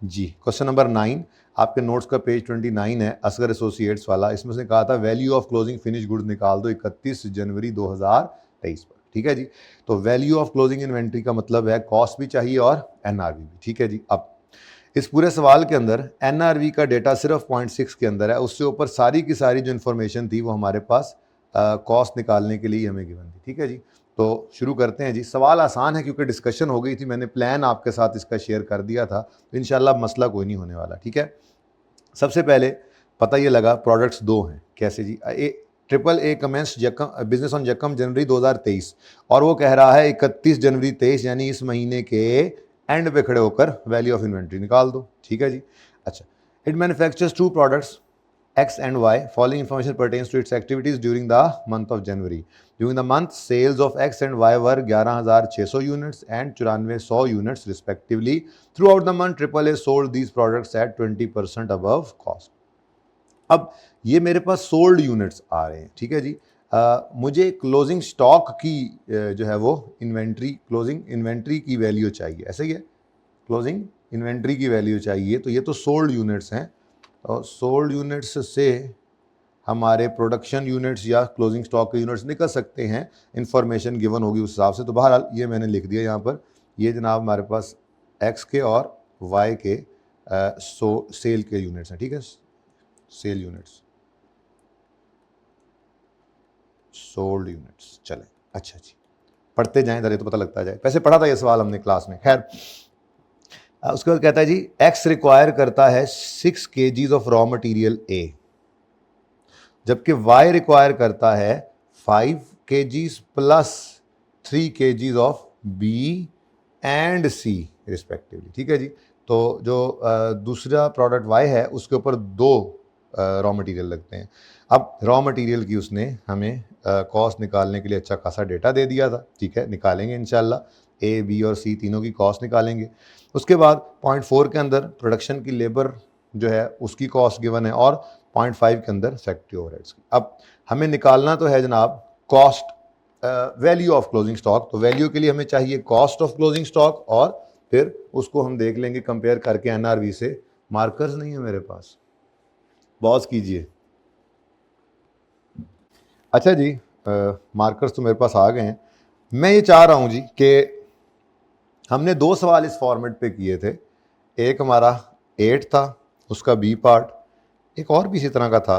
जी, question number 9 आपके notes का page 29 है, असगर एसोसिएट्स वाला। इसमें उसने कहा था value of closing finish goods निकाल दो 31 जनवरी 2023 पर। ठीक है जी। तो वैल्यू ऑफ क्लोजिंग इन्वेंट्री का मतलब है कॉस्ट भी चाहिए और एनआरवी भी। ठीक है जी। अब इस पूरे सवाल के अंदर एनआरवी का डेटा सिर्फ 0.6 के अंदर है, उससे ऊपर सारी की सारी जो इन्फॉर्मेशन थी वो हमारे पास कॉस्ट निकालने के लिए हमें गिवन थी। ठीक है जी। तो शुरू करते हैं जी। सवाल आसान है क्योंकि डिस्कशन हो गई थी, मैंने प्लान आपके साथ इसका शेयर कर दिया था, तो इंशाल्लाह मसला कोई नहीं होने वाला। ठीक है। सबसे पहले पता ये लगा प्रोडक्ट्स दो हैं। कैसे जी? Triple A commences business on यकम जनवरी 2023 और वो कह रहा है 31 जनवरी 23 यानी इस महीने के एंड पे खड़े होकर वैल्यू ऑफ इन्वेंट्री निकाल दो। ठीक है जी। अच्छा, it manufactures two products X and Y. Following information pertains to its activities during the month of January. During the month, sales of X and Y were 11,600 units and 9400 units respectively. Throughout the month, AAA sold these products at 20% above cost. अब ये मेरे पास sold units आ रहे हैं। ठीक है जी। मुझे closing stock की जो है वो क्लोजिंग इन्वेंट्री की वैल्यू चाहिए। ऐसे ही है, क्लोजिंग इन्वेंट्री की वैल्यू चाहिए। तो ये तो सोल्ड यूनिट्स हैं, और सोल्ड यूनिट्स से हमारे प्रोडक्शन यूनिट्स या क्लोजिंग स्टॉक के यूनिट्स निकल सकते हैं, इंफॉर्मेशन गिवन होगी उस हिसाब से। तो बहरहाल ये मैंने लिख दिया यहाँ पर। ये जनाब हमारे पास एक्स के और वाई के सेल के यूनिट्स हैं। ठीक है, सेल यूनिट्स, सोल्ड यूनिट्स। चलें, अच्छा जी, पढ़ते जाएं जरा तो पता लगता जाए। वैसे पढ़ा था ये सवाल हमने क्लास में। खैर, उसके बाद कहता है जी एक्स रिक्वायर करता है 6 kgs of raw material A, जबकि वाई रिक्वायर करता है 5 kgs plus 3 kgs of B and C respectively. ठीक है जी। तो जो दूसरा प्रोडक्ट वाई है उसके ऊपर 2 रॉ मटेरियल लगते हैं। अब रॉ मटेरियल की उसने हमें कॉस्ट निकालने के लिए अच्छा खासा डेटा दे दिया था। ठीक है, निकालेंगे इंशाल्लाह। ए, बी और सी तीनों की कॉस्ट निकालेंगे। उसके बाद 0.4 के अंदर प्रोडक्शन की लेबर जो है उसकी कॉस्ट गिवन है, और 0.5 के अंदर फैक्ट्री ओवरहेड्स की। अब हमें निकालना तो है जनाब cost, value of closing stock. तो वैल्यू के लिए हमें चाहिए कॉस्ट ऑफ क्लोजिंग स्टॉक, और फिर उसको हम देख लेंगे कंपेयर करके एनआरवी से। मार्कर्स नहीं है मेरे पास, पॉज कीजिए। अच्छा जी, मार्कर्स तो मेरे पास आ गए हैं। मैं ये चाह रहा हूं जी कि हमने 2 सवाल इस फॉर्मेट पे किए थे। एक हमारा 8 था, उसका बी पार्ट, एक और भी इसी तरह का था।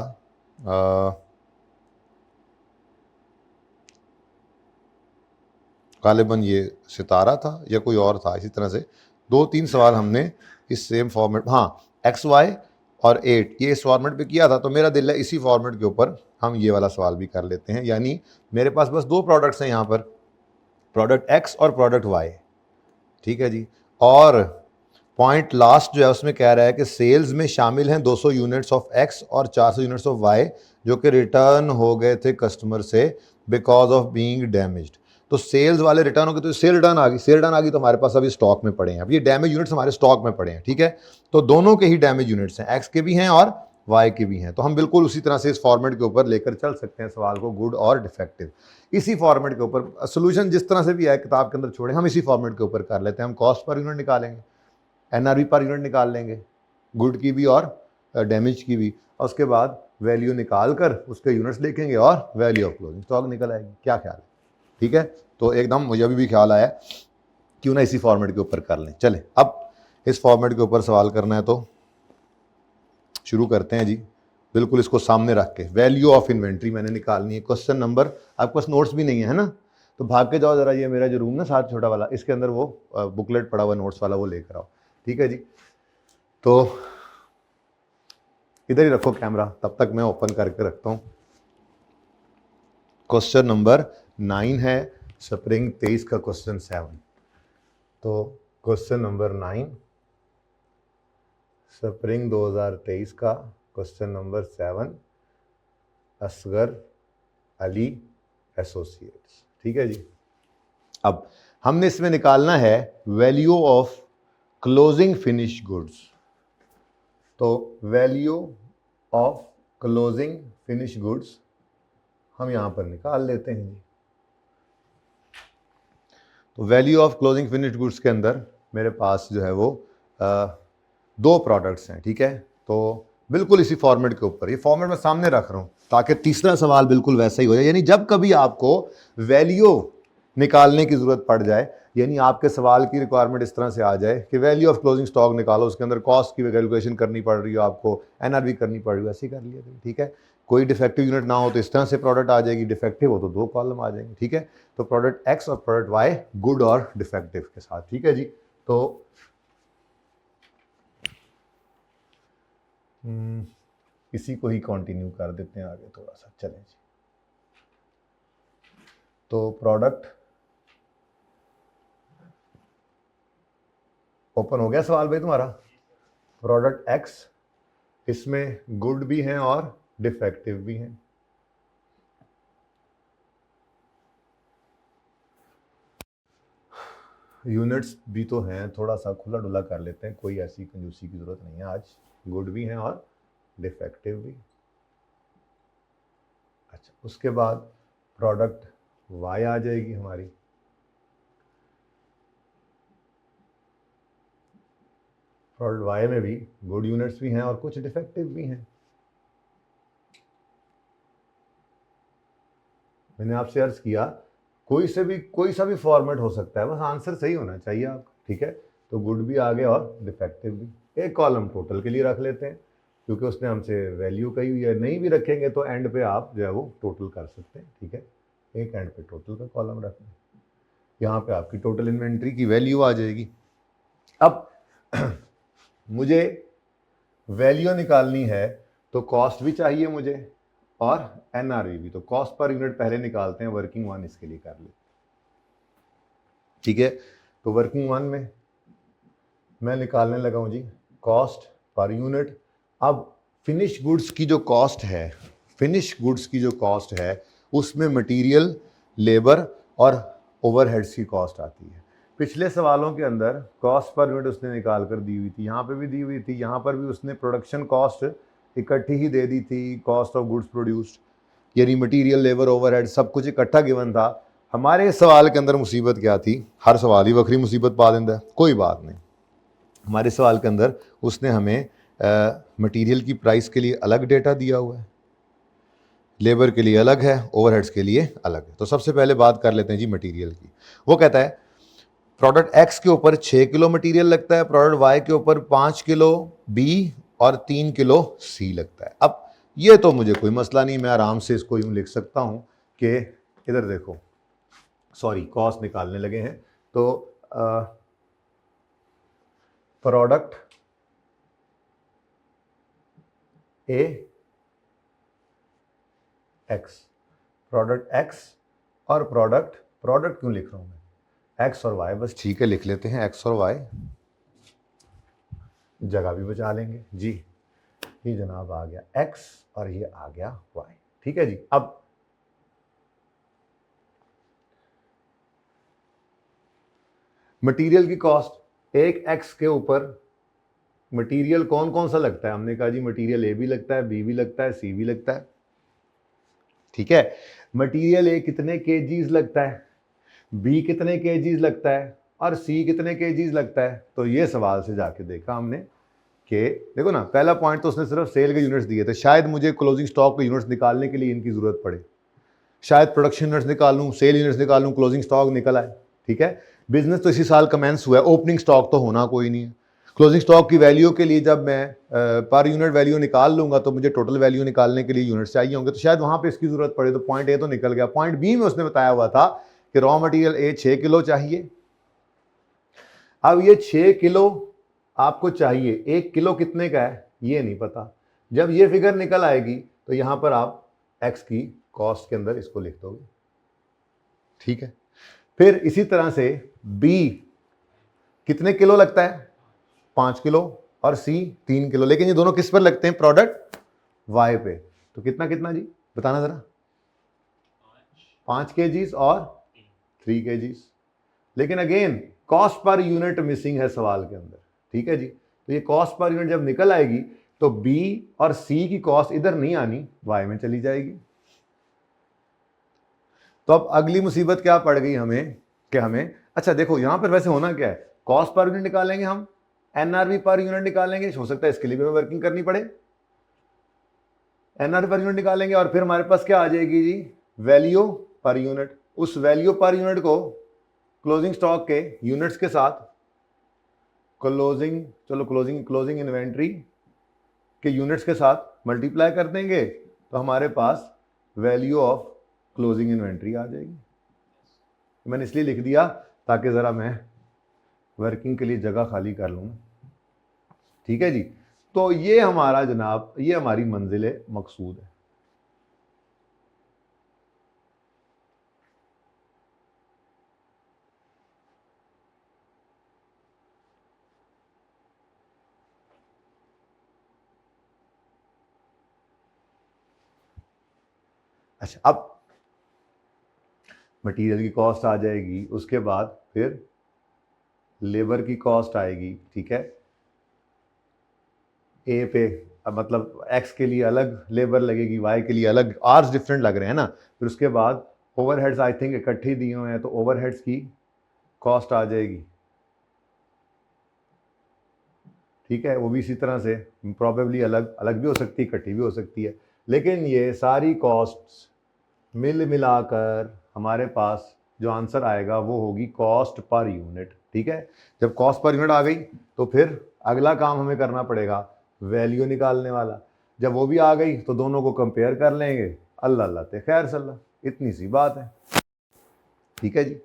गालिबन ये सितारा था या कोई और था। इसी तरह से 2-3 सवाल हमने इस सेम फॉर्मेट, हाँ, एक्स वाई और 8 ये इस फॉर्मेट पे किया था। तो मेरा दिल है इसी फॉर्मेट के ऊपर हम ये वाला सवाल भी कर लेते हैं। यानी मेरे पास बस 2 प्रोडक्ट्स हैं यहाँ पर, प्रोडक्ट एक्स और प्रोडक्ट वाई। ठीक है जी। और पॉइंट लास्ट जो है उसमें कह रहा है कि सेल्स में शामिल हैं 200 यूनिट्स ऑफ एक्स और 400 यूनिट्स ऑफ वाई, जो कि रिटर्न हो गए थे कस्टमर से बिकॉज ऑफ बीइंग डैमेज्ड। तो सेल्स वाले रिटर्न हो गए, तो सेल रिटर्न आ गई। सेल रिटर्न आ गई तो हमारे पास अभी स्टॉक में पड़े हैं। अब ये डैमेज यूनिट्स हमारे स्टॉक में पड़े हैं। ठीक है, तो दोनों के ही डैमेज यूनिट्स हैं, एक्स के भी हैं और वाई के भी हैं। तो हम बिल्कुल उसी तरह से इस फॉर्मेट के ऊपर लेकर चल सकते हैं सवाल को, गुड और डिफेक्टिव। इसी फॉर्मेट के ऊपर सोल्यूशन जिस तरह से भी है किताब के अंदर छोड़े, हम इसी फॉर्मेट के ऊपर कर लेते हैं। हम कॉस्ट पर यूनिट निकालेंगे, एनआरवी पर यूनिट निकाल लेंगे, गुड की भी और डैमेज की भी, और उसके बाद वैल्यू निकाल कर उसके यूनिट्स लिखेंगे और वैल्यू ऑफ क्लोजिंग स्टॉक निकल आएगी। क्या ख्याल है? ठीक है, तो एकदम मुझे अभी भी ख्याल आया क्यों ना इसी फॉर्मेट के ऊपर कर लें। चलें, अब इस फॉर्मेट के ऊपर सवाल करना है तो शुरू करते हैं जी। बिल्कुल इसको सामने रख के वैल्यू ऑफ इन्वेंट्री मैंने निकालनी है। क्वेश्चन नंबर, आपके पास नोट्स भी नहीं है ना, तो भाग के जाओ जरा, ये मेरा जो रूम ना साथ छोटा वाला, इसके अंदर वो बुकलेट पड़ा हुआ नोट्स वाला, वो लेकर आओ। ठीक है जी। तो इधर ही रखो कैमरा, तब तक मैं ओपन करके रखता हूँ। क्वेश्चन नंबर 9 है, स्प्रिंग 23 का क्वेश्चन 7। तो क्वेश्चन नंबर 9 स्प्रिंग 2023 का question number 7, Asghar Ali associates. ठीक है जी। अब हमने इसमें निकालना है value of closing finish goods. तो value of closing finish goods हम यहां पर निकाल लेते हैं जी। तो value of closing finish goods के अंदर मेरे पास जो है वो दो प्रोडक्ट्स हैं, ठीक है, तो बिल्कुल इसी फॉर्मेट के ऊपर, ये फॉर्मेट मैं सामने रख रहा हूं ताकि तीसरा सवाल बिल्कुल वैसा ही हो जाए। यानी जब कभी आपको वैल्यू निकालने की जरूरत पड़ जाए, यानी आपके सवाल की रिक्वायरमेंट इस तरह से आ जाए कि वैल्यू ऑफ क्लोजिंग स्टॉक निकालो, उसके अंदर कॉस्ट की कैलकुलेशन करनी पड़ रही हो, आपको एनआरवी करनी पड़ रही हो, ऐसे ही कर लिया, ठीक है। कोई डिफेक्टिव यूनिट ना हो तो इस तरह से प्रोडक्ट आ जाएगी, डिफेक्टिव हो तो दो कॉलम आ जाएंगे, ठीक है। तो प्रोडक्ट एक्स और प्रोडक्ट वाई गुड और डिफेक्टिव के साथ, ठीक है जी। तो इसी को ही कंटिन्यू कर देते हैं आगे थोड़ा सा, चलें जी। तो प्रोडक्ट ओपन हो गया सवाल भाई तुम्हारा। प्रोडक्ट एक्स, इसमें गुड भी हैं और डिफेक्टिव भी हैं। यूनिट्स भी तो हैं, थोड़ा सा खुला डुला कर लेते हैं, कोई ऐसी कंजूसी की जरूरत नहीं है आज। गुड भी हैं और डिफेक्टिव भी। अच्छा, उसके बाद प्रोडक्ट वाई आ जाएगी हमारी। प्रोडक्ट वाई में भी गुड यूनिट्स भी हैं और कुछ डिफेक्टिव भी हैं। मैंने आपसे अर्ज किया कोई सा भी फॉर्मेट हो सकता है, बस आंसर सही होना चाहिए आपका, ठीक है। तो गुड भी आ गया और डिफेक्टिव भी। एक कॉलम टोटल के लिए रख लेते हैं क्योंकि उसने हमसे वैल्यू कही हुई है, नहीं भी रखेंगे तो एंड पे आप जो है वो टोटल कर सकते हैं, ठीक है। एक एंड पे टोटल का कॉलम रख लें, यहाँ पे आपकी टोटल इन्वेंट्री की वैल्यू आ जाएगी। अब मुझे वैल्यू निकालनी है तो कॉस्ट भी चाहिए मुझे और एनआरवी भी। तो कॉस्ट पर यूनिट पहले निकालते हैं, वर्किंग वन इसके लिए कर ले, ठीक है। तो वर्किंग वन में मैं निकालने लगा हूं जी कॉस्ट पर यूनिट। अब फिनिश गुड्स की जो कॉस्ट है, फिनिश गुड्स की जो कॉस्ट है उसमें मटेरियल, लेबर और ओवरहेड्स की कॉस्ट आती है। पिछले सवालों के अंदर कॉस्ट पर यूनिट उसने निकाल कर दी हुई थी, यहाँ पे भी दी हुई थी, यहाँ पर भी उसने प्रोडक्शन कॉस्ट इकट्ठी ही दे दी थी, कॉस्ट ऑफ गुड्स प्रोड्यूस्ड, यानी मटेरियल, लेबर, ओवरहेड सब कुछ इकट्ठा गिवन था। हमारे सवाल के अंदर मुसीबत क्या थी, हर सवाल ही वक्री मुसीबत पा देता है, कोई बात नहीं। हमारे सवाल के अंदर उसने हमें मटेरियल की प्राइस के लिए अलग डेटा दिया हुआ है, लेबर के लिए अलग है, ओवरहेड्स के लिए अलग है। तो सबसे पहले बात कर लेते हैं जी मटेरियल की। वो कहता है प्रोडक्ट एक्स के ऊपर 6 किलो मटेरियल लगता है, प्रोडक्ट वाई के ऊपर 5 किलो बी और 3 किलो सी लगता है। अब ये तो मुझे कोई मसला नहीं, मैं आराम से इसको यूं लिख सकता हूं कि इधर देखो, सॉरी कॉस्ट निकालने लगे हैं, तो प्रोडक्ट ए एक्स, प्रोडक्ट एक्स और प्रोडक्ट क्यों लिख रहा हूं मैं, एक्स और वाई, बस ठीक है लिख लेते हैं एक्स और वाई, जगह भी बचा लेंगे जी। ये जनाब आ गया एक्स और ये आ गया वाई, ठीक है जी। अब मटेरियल की कॉस्ट, एक एक्स के ऊपर मटेरियल कौन कौन सा लगता है, हमने कहा जी मटेरियल ए भी लगता है, बी भी लगता है, सी भी लगता है, ठीक है। मटेरियल ए कितने केजीज लगता है, बी कितने केजीज लगता है और सी कितने केजीज लगता है। तो ये सवाल से जाके देखा हमने कि देखो ना, पहला पॉइंट तो उसने सिर्फ सेल के यूनिट्स दिए थे, शायद मुझे क्लोजिंग स्टॉक के यूनिट्स निकालने के लिए इनकी जरूरत पड़े, शायद प्रोडक्शन यूनिट्स निकाल लूँ, सेल यूनिट्स निकाल लूँ, क्लोजिंग स्टॉक निकल आए, ठीक है। बिजनेस तो इसी साल कमेंस हुआ है, ओपनिंग स्टॉक तो होना कोई नहीं है। क्लोजिंग स्टॉक की वैल्यू के लिए जब मैं पर यूनिट वैल्यू निकाल लूंगा तो मुझे टोटल वैल्यू निकालने के लिए यूनिट्स चाहिए होंगे, तो शायद वहां पे इसकी जरूरत पड़े। तो पॉइंट ए तो निकल गया। पॉइंट बी में उसने बताया हुआ था कि रॉ मटेरियल ए 6 किलो चाहिए। अब ये 6 किलो आपको चाहिए, 1 किलो कितने का है ये नहीं पता। जब ये फिगर निकल आएगी तो यहां पर आप एक्स की कॉस्ट के अंदर इसको लिख दोगे, ठीक है। फिर इसी तरह से बी कितने किलो लगता है, 5 किलो और सी 3 किलो, लेकिन ये दोनों किस पर लगते हैं, प्रोडक्ट वाई पे। तो कितना कितना जी बताना जरा, 5 केजीज और 3 केजीज। लेकिन again cost per unit missing है सवाल के अंदर, ठीक है जी। तो ये कॉस्ट पर यूनिट जब निकल आएगी तो बी और सी की कॉस्ट इधर नहीं आनी, वाई में चली जाएगी। तो अब अगली मुसीबत क्या पड़ गई हमें कि हमें, अच्छा देखो यहां पर वैसे होना क्या है, कॉस्ट पर यूनिट निकालेंगे हम, एनआरवी पर यूनिट निकालेंगे, हो सकता है इसके लिए भी हमें वर्किंग करनी पड़े। एनआरवी पर यूनिट निकालेंगे और फिर हमारे पास क्या आ जाएगी जी, वैल्यू पर यूनिट। उस वैल्यू पर यूनिट को क्लोजिंग स्टॉक के यूनिट्स के साथ क्लोजिंग इन्वेंट्री के यूनिट्स के साथ मल्टीप्लाई कर देंगे, तो हमारे पास वैल्यू ऑफ क्लोजिंग इन्वेंट्री आ जाएगी। मैंने इसलिए लिख दिया ताकि ज़रा मैं वर्किंग के लिए जगह खाली कर लूँ। ठीक है जी, तो ये हमारा जनाब, ये हमारी मंजिल मकसूद है। अच्छा, अब मटेरियल की कॉस्ट आ जाएगी, उसके बाद फिर लेबर की कॉस्ट आएगी। ठीक है, ए पे अब मतलब एक्स के लिए अलग लेबर लगेगी, वाई के लिए अलग, आर्स डिफरेंट लग रहे हैं ना। फिर उसके बाद ओवरहेड्स आई थिंक इकट्ठे दिए हुए हैं, तो ओवरहेड्स की कॉस्ट आ जाएगी। ठीक है, वो भी इसी तरह से प्रॉबेबली अलग अलग भी हो सकती है, इकट्ठी भी हो सकती है, लेकिन ये सारी कॉस्ट्स मिल मिलाकर हमारे पास जो आंसर आएगा वो होगी कॉस्ट पर यूनिट। ठीक है, जब कॉस्ट पर यूनिट आ गई तो फिर अगला काम हमें करना पड़ेगा वैल्यू निकालने वाला। जब वो भी आ गई तो दोनों को कंपेयर कर लेंगे, अल्लाह अल्लाह ते खैर सल्ला, इतनी सी बात है। ठीक है जी,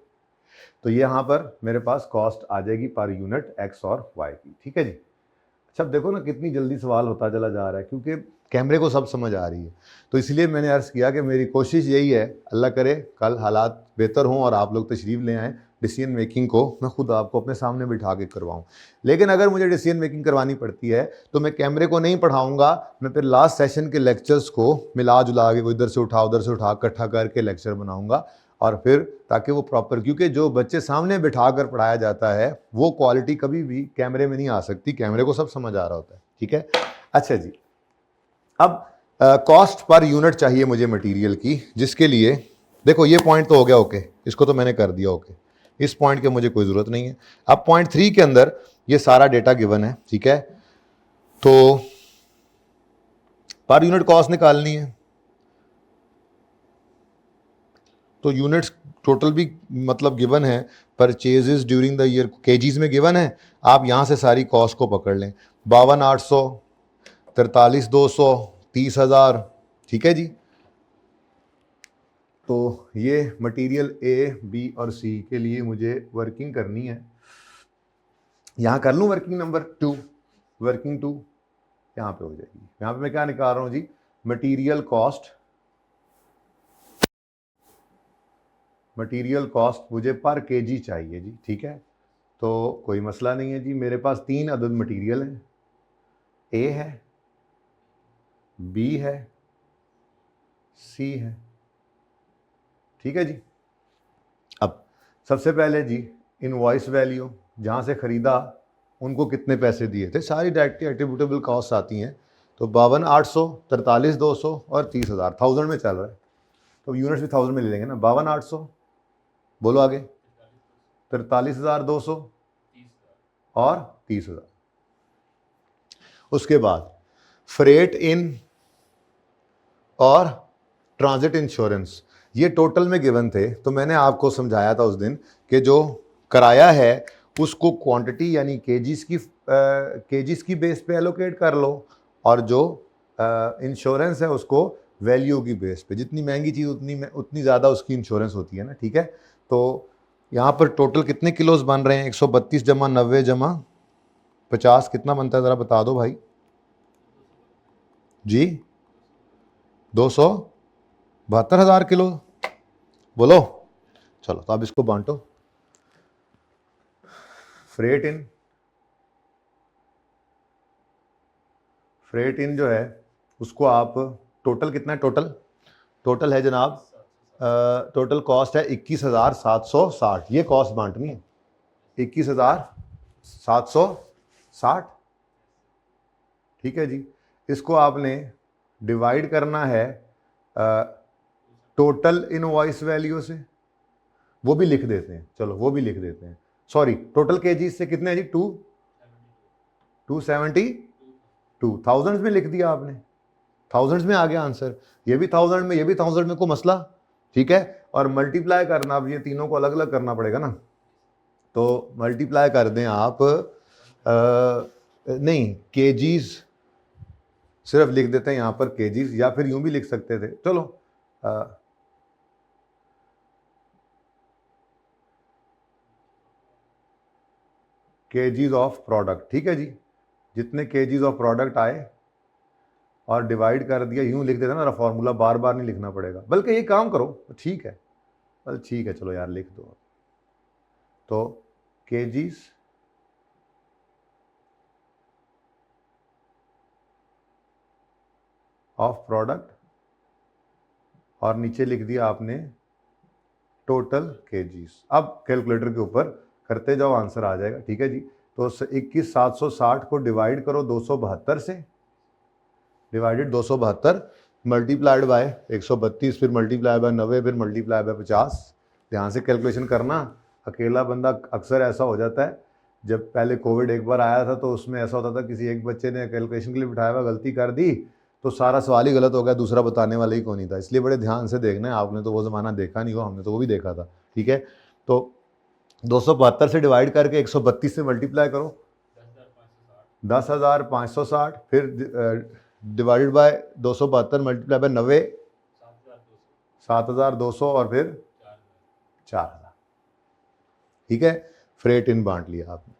तो ये यहाँ पर मेरे पास कॉस्ट आ जाएगी पर यूनिट एक्स और वाई की। ठीक है जी, अच्छा अब देखो ना कितनी जल्दी सवाल होता चला जा रहा है, क्योंकि कैमरे को सब समझ आ रही है। तो इसलिए मैंने अर्ज़ किया कि मेरी कोशिश यही है, अल्लाह करे कल हालात बेहतर हों और आप लोग तशरीफ़ ले आएँ, डिसीजन मेकिंग को मैं खुद आपको अपने सामने बिठा के करवाऊँ। लेकिन अगर मुझे डिसीजन मेकिंग करवानी पड़ती है तो मैं कैमरे को नहीं पढ़ाऊँगा, मैं फिर लास्ट सेशन के लेक्चर्स को मिला जुला के, कोई इधर से उठा उधर से उठा इकट्ठा करके लेक्चर बनाऊँगा, और फिर ताकि वो प्रॉपर, क्योंकि जो बच्चे सामने बिठा कर पढ़ाया जाता है वो क्वालिटी कभी भी कैमरे में नहीं आ सकती, कैमरे को सब समझ आ रहा होता है। ठीक है, अच्छा जी, अब कॉस्ट पर यूनिट चाहिए मुझे मटेरियल की, जिसके लिए देखो ये पॉइंट तो हो गया ओके, इसको तो मैंने कर दिया ओके, इस पॉइंट की मुझे कोई ज़रूरत नहीं है। अब पॉइंट 3 के अंदर ये सारा डेटा गिवन है। ठीक है, तो पर यूनिट कॉस्ट निकालनी है, तो यूनिट्स टोटल भी मतलब गिवन है, purchases during the year KGs में गिवन है। आप यहाँ से सारी कॉस्ट को पकड़ लें, 52,800, 43,200, 30,000। ठीक है जी, तो ये मटेरियल ए बी और सी के लिए मुझे वर्किंग करनी है। यहाँ कर लूँ वर्किंग नंबर 2, वर्किंग 2 यहाँ पे हो जाएगी। यहाँ पे मैं क्या निकाल रहा हूँ जी, मटेरियल कॉस्ट मुझे पर केजी चाहिए जी। ठीक है, तो कोई मसला नहीं है जी, मेरे पास 3 अदद मटेरियल हैं, ए है, बी है, सी है। ठीक है जी, अब सबसे पहले जी इनवॉइस वैल्यू, जहाँ से ख़रीदा उनको कितने पैसे दिए थे, सारी डायरेक्टली एट्रीब्यूटेबल कॉस्ट आती हैं। तो 52,800, 43,200 और 30,000, 1000 में चल रहा है, तो यूनिट्स भी 1000 में ले लेंगे ना। 52,800, बोलो आगे, 43,200 और 30,000। उसके बाद फ्रेट इन और ट्रांजिट इंश्योरेंस, ये टोटल में गिवन थे। तो मैंने आपको समझाया था उस दिन कि जो किराया है उसको क्वांटिटी यानी केजीज की बेस पे एलोकेट कर लो, और जो इंश्योरेंस है उसको वैल्यू की बेस पे। जितनी महंगी चीज़ उतनी ज़्यादा उसकी इंश्योरेंस होती है ना। ठीक है, तो यहाँ पर टोटल कितने किलोज बन रहे हैं, 132 जमा 90 जमा 50 कितना बनता है, ज़रा बता दो भाई जी। 272,000 किलो, बोलो। चलो तो अब इसको बांटो, फ्रेट इन जो है उसको आप टोटल कितना है, टोटल है जनाब, टोटल कॉस्ट है 21,760। ये कॉस्ट बांटनी है 21,760। ठीक है जी, इसको आपने डिवाइड करना है टोटल इनवॉइस वैल्यू से, वो भी लिख देते हैं, चलो वो भी लिख देते हैं। सॉरी, टोटल केजी से कितने हैं जी, 272 थाउजेंड्स में लिख दिया आपने, थाउजेंड्स में आ गया आंसर, ये भी थाउजेंड में, ये भी थाउजेंड में, को मसला, ठीक है। और मल्टीप्लाई करना, अब ये तीनों को अलग अलग करना पड़ेगा ना, तो मल्टीप्लाई कर दें आप, नहीं केजीज सिर्फ लिख देते हैं यहाँ पर केजीज, या फिर यूं भी लिख सकते थे, चलो केजीज ऑफ प्रोडक्ट, ठीक है जी, जितने केजीज ऑफ प्रोडक्ट आए और डिवाइड कर दिया, यूं लिख देता ना, फॉर्मूला बार बार नहीं लिखना पड़ेगा, बल्कि ये काम करो, ठीक है, ठीक है, चलो यार लिख दो, तो केजीज ऑफ प्रोडक्ट और नीचे लिख दिया आपने टोटल केजीज। अब कैलकुलेटर के ऊपर करते जाओ, आंसर आ जाएगा, ठीक है जी। तो 21,760 को डिवाइड करो 272 से, डिवाइडेड 272 मल्टीप्लाइड बाय 132, फिर मल्टीप्लाई बाय 90, फिर मल्टीप्लाई बाय 50। ध्यान से कैलकुलेशन करना, अकेला बंदा अक्सर ऐसा हो जाता है, जब पहले कोविड एक बार आया था तो उसमें ऐसा होता था, किसी एक बच्चे ने कैलकुलेशन के लिए बिठाया हुआ, गलती कर दी तो सारा सवाल ही गलत हो गया, दूसरा बताने वाला ही कौन नहीं था। इसलिए बड़े ध्यान से देखना है, आपने तो वो ज़माना देखा नहीं हो, हमने तो वो भी देखा था, ठीक है। तो 272 से डिवाइड करके 132 से मल्टीप्लाई करो, 10,560, फिर डिवाइडेड बाय 272 मल्टीप्लाई बाय 90, 7,200, और फिर 4,000, ठीक है। फ्रेट इन बांट लिया आपने।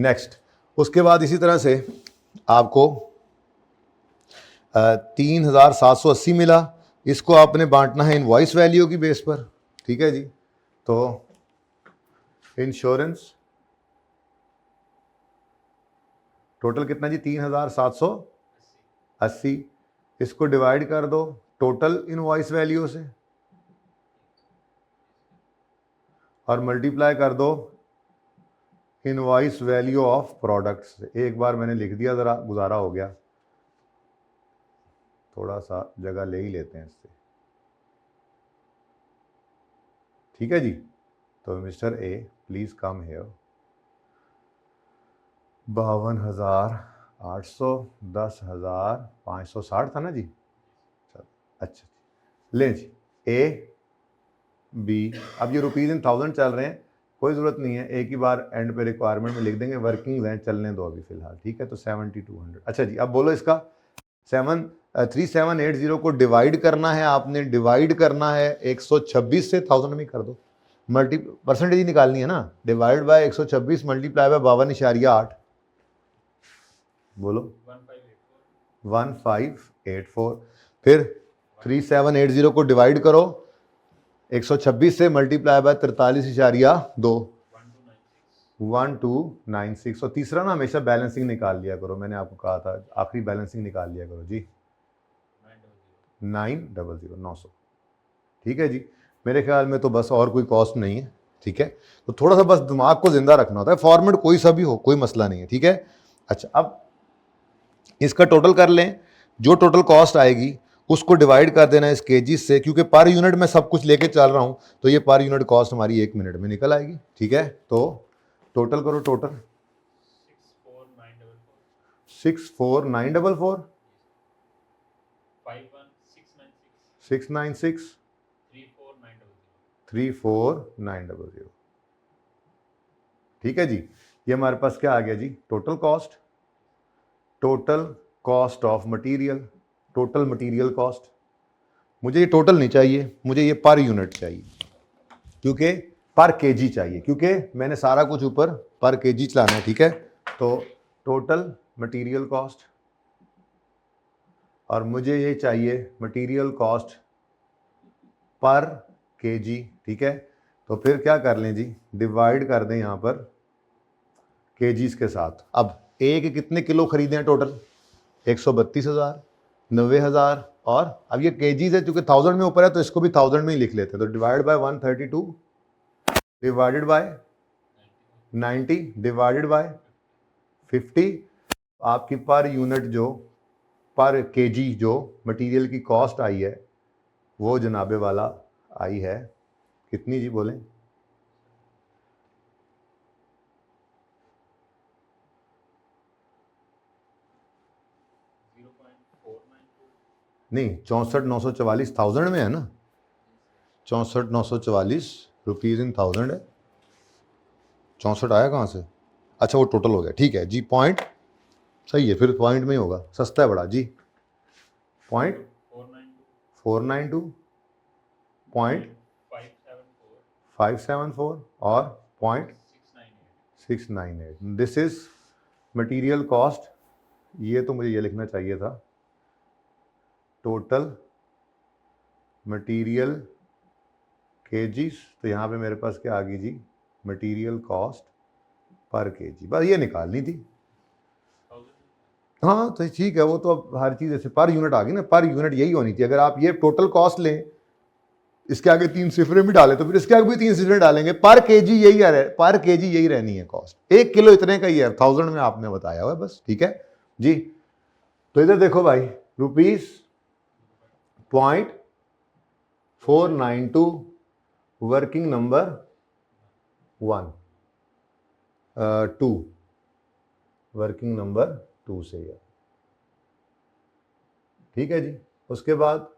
नेक्स्ट, उसके बाद इसी तरह से आपको 3,780 मिला, इसको आपने बांटना है इनवॉइस वैल्यू की बेस पर, ठीक है जी। तो इंश्योरेंस टोटल कितना जी, 3,780, इसको डिवाइड कर दो टोटल इनवॉइस वैल्यू से और मल्टीप्लाई कर दो इनवॉइस वैल्यू ऑफ प्रोडक्ट्स से। एक बार मैंने लिख दिया, ज़रा गुजारा हो गया, थोड़ा सा जगह ले ही लेते हैं इससे, ठीक है जी। तो mister A please come here, 52,800, 10,560 था ना जी, चलो अच्छा, ले जी, ए बी, अब ये रुपीज़ इन थाउजेंड चल रहे हैं, कोई ज़रूरत नहीं है, एक ही बार एंड पे रिक्वायरमेंट में लिख देंगे, वर्किंग हैं, चलने दो अभी फ़िलहाल, ठीक है। तो 7,200, अच्छा जी। अब बोलो इसका 3780 को डिवाइड करना है आपने, डिवाइड करना है 126 से, 1000 में कर दो, मल्टी परसेंटेज ही निकालनी है ना, डिवाइड बाय 126 मल्टीप्लाई बाय 52.8, बोलो 1584, फिर 3780 को डिवाइड करो 126 से, मल्टीप्लाई बाय 43.2, 1296, और तीसरा ना हमेशा बैलेंसिंग निकाल लिया करो, मैंने आपको कहा था आखिरी बैलेंसिंग निकाल लिया करो जी, 900, 900, ठीक है जी। मेरे ख्याल में तो बस और कोई कॉस्ट नहीं है, ठीक है। तो थोड़ा सा बस दिमाग को जिंदा रखना होता है, फॉर्मेट कोई सा भी हो, कोई मसला नहीं है, ठीक है। अच्छा, अब इसका टोटल कर लें, जो टोटल कॉस्ट आएगी उसको डिवाइड कर देना इस केजी से, क्योंकि पर यूनिट में सब कुछ लेके चल रहा हूं, तो ये पर यूनिट कॉस्ट हमारी 1 मिनट में निकल आएगी, ठीक है। तो टोटल करो, टोटल 64944, 696, 34900, ठीक है जी। ये हमारे पास क्या आ गया जी, total cost, total cost of material, total material cost. मुझे ये टोटल नहीं चाहिए, मुझे ये पर यूनिट चाहिए, क्योंकि पर केजी चाहिए, क्योंकि मैंने सारा कुछ ऊपर पर केजी चलाना है, ठीक है। तो टोटल मटेरियल कॉस्ट, और मुझे ये चाहिए मटेरियल कॉस्ट पर केजी, ठीक है। तो फिर क्या कर लें जी, डिवाइड कर दें यहाँ पर केजीज के साथ। अब एक कितने किलो खरीदे हैं टोटल, 132,000, 90,000, और अब ये केजीज है, चूंकि 1000 में ऊपर है तो इसको भी 1000 में ही लिख लेते हैं, तो divide by 132 divided by 90 divided by 50, आपकी पर यूनिट जो, पर केजी जो मटेरियल की कॉस्ट आई है, वो जनाबे वाला आई है कितनी जी, बोलें, नहीं 64,944 थाउजेंड में है ना, 64,944 रुपीज़ इन थाउजेंड है। 64 आया कहाँ से? अच्छा वो टोटल हो गया, ठीक है जी। पॉइंट सही है, फिर पॉइंट में ही होगा, सस्ता है बड़ा जी। पॉइंट 492 पॉइंट 574 और point 698। This is material cost. ये तो मुझे ये लिखना चाहिए था, टोटल मटेरियल केजीस। तो यहाँ पे मेरे पास क्या आ गई जी, मटेरियल कॉस्ट पर केजी, बस ये निकालनी थी। हाँ तो ठीक है, वो तो अब हर चीज़ ऐसे पर यूनिट आ गई ना, पर यूनिट यही होनी थी। अगर आप ये टोटल कॉस्ट लें, इसके आगे 3 सिफरें भी डालें तो फिर इसके आगे भी 3 सिफरें डालेंगे, पर केजी यही है, पर केजी यही रहनी है कॉस्ट। 1 किलो इतने का ही है, 1000 में आपने बताया हुआ है बस, ठीक है जी। तो इधर देखो भाई, ₹.492 वर्किंग नंबर 2 वर्किंग नंबर 2 से है, ठीक है जी। उसके बाद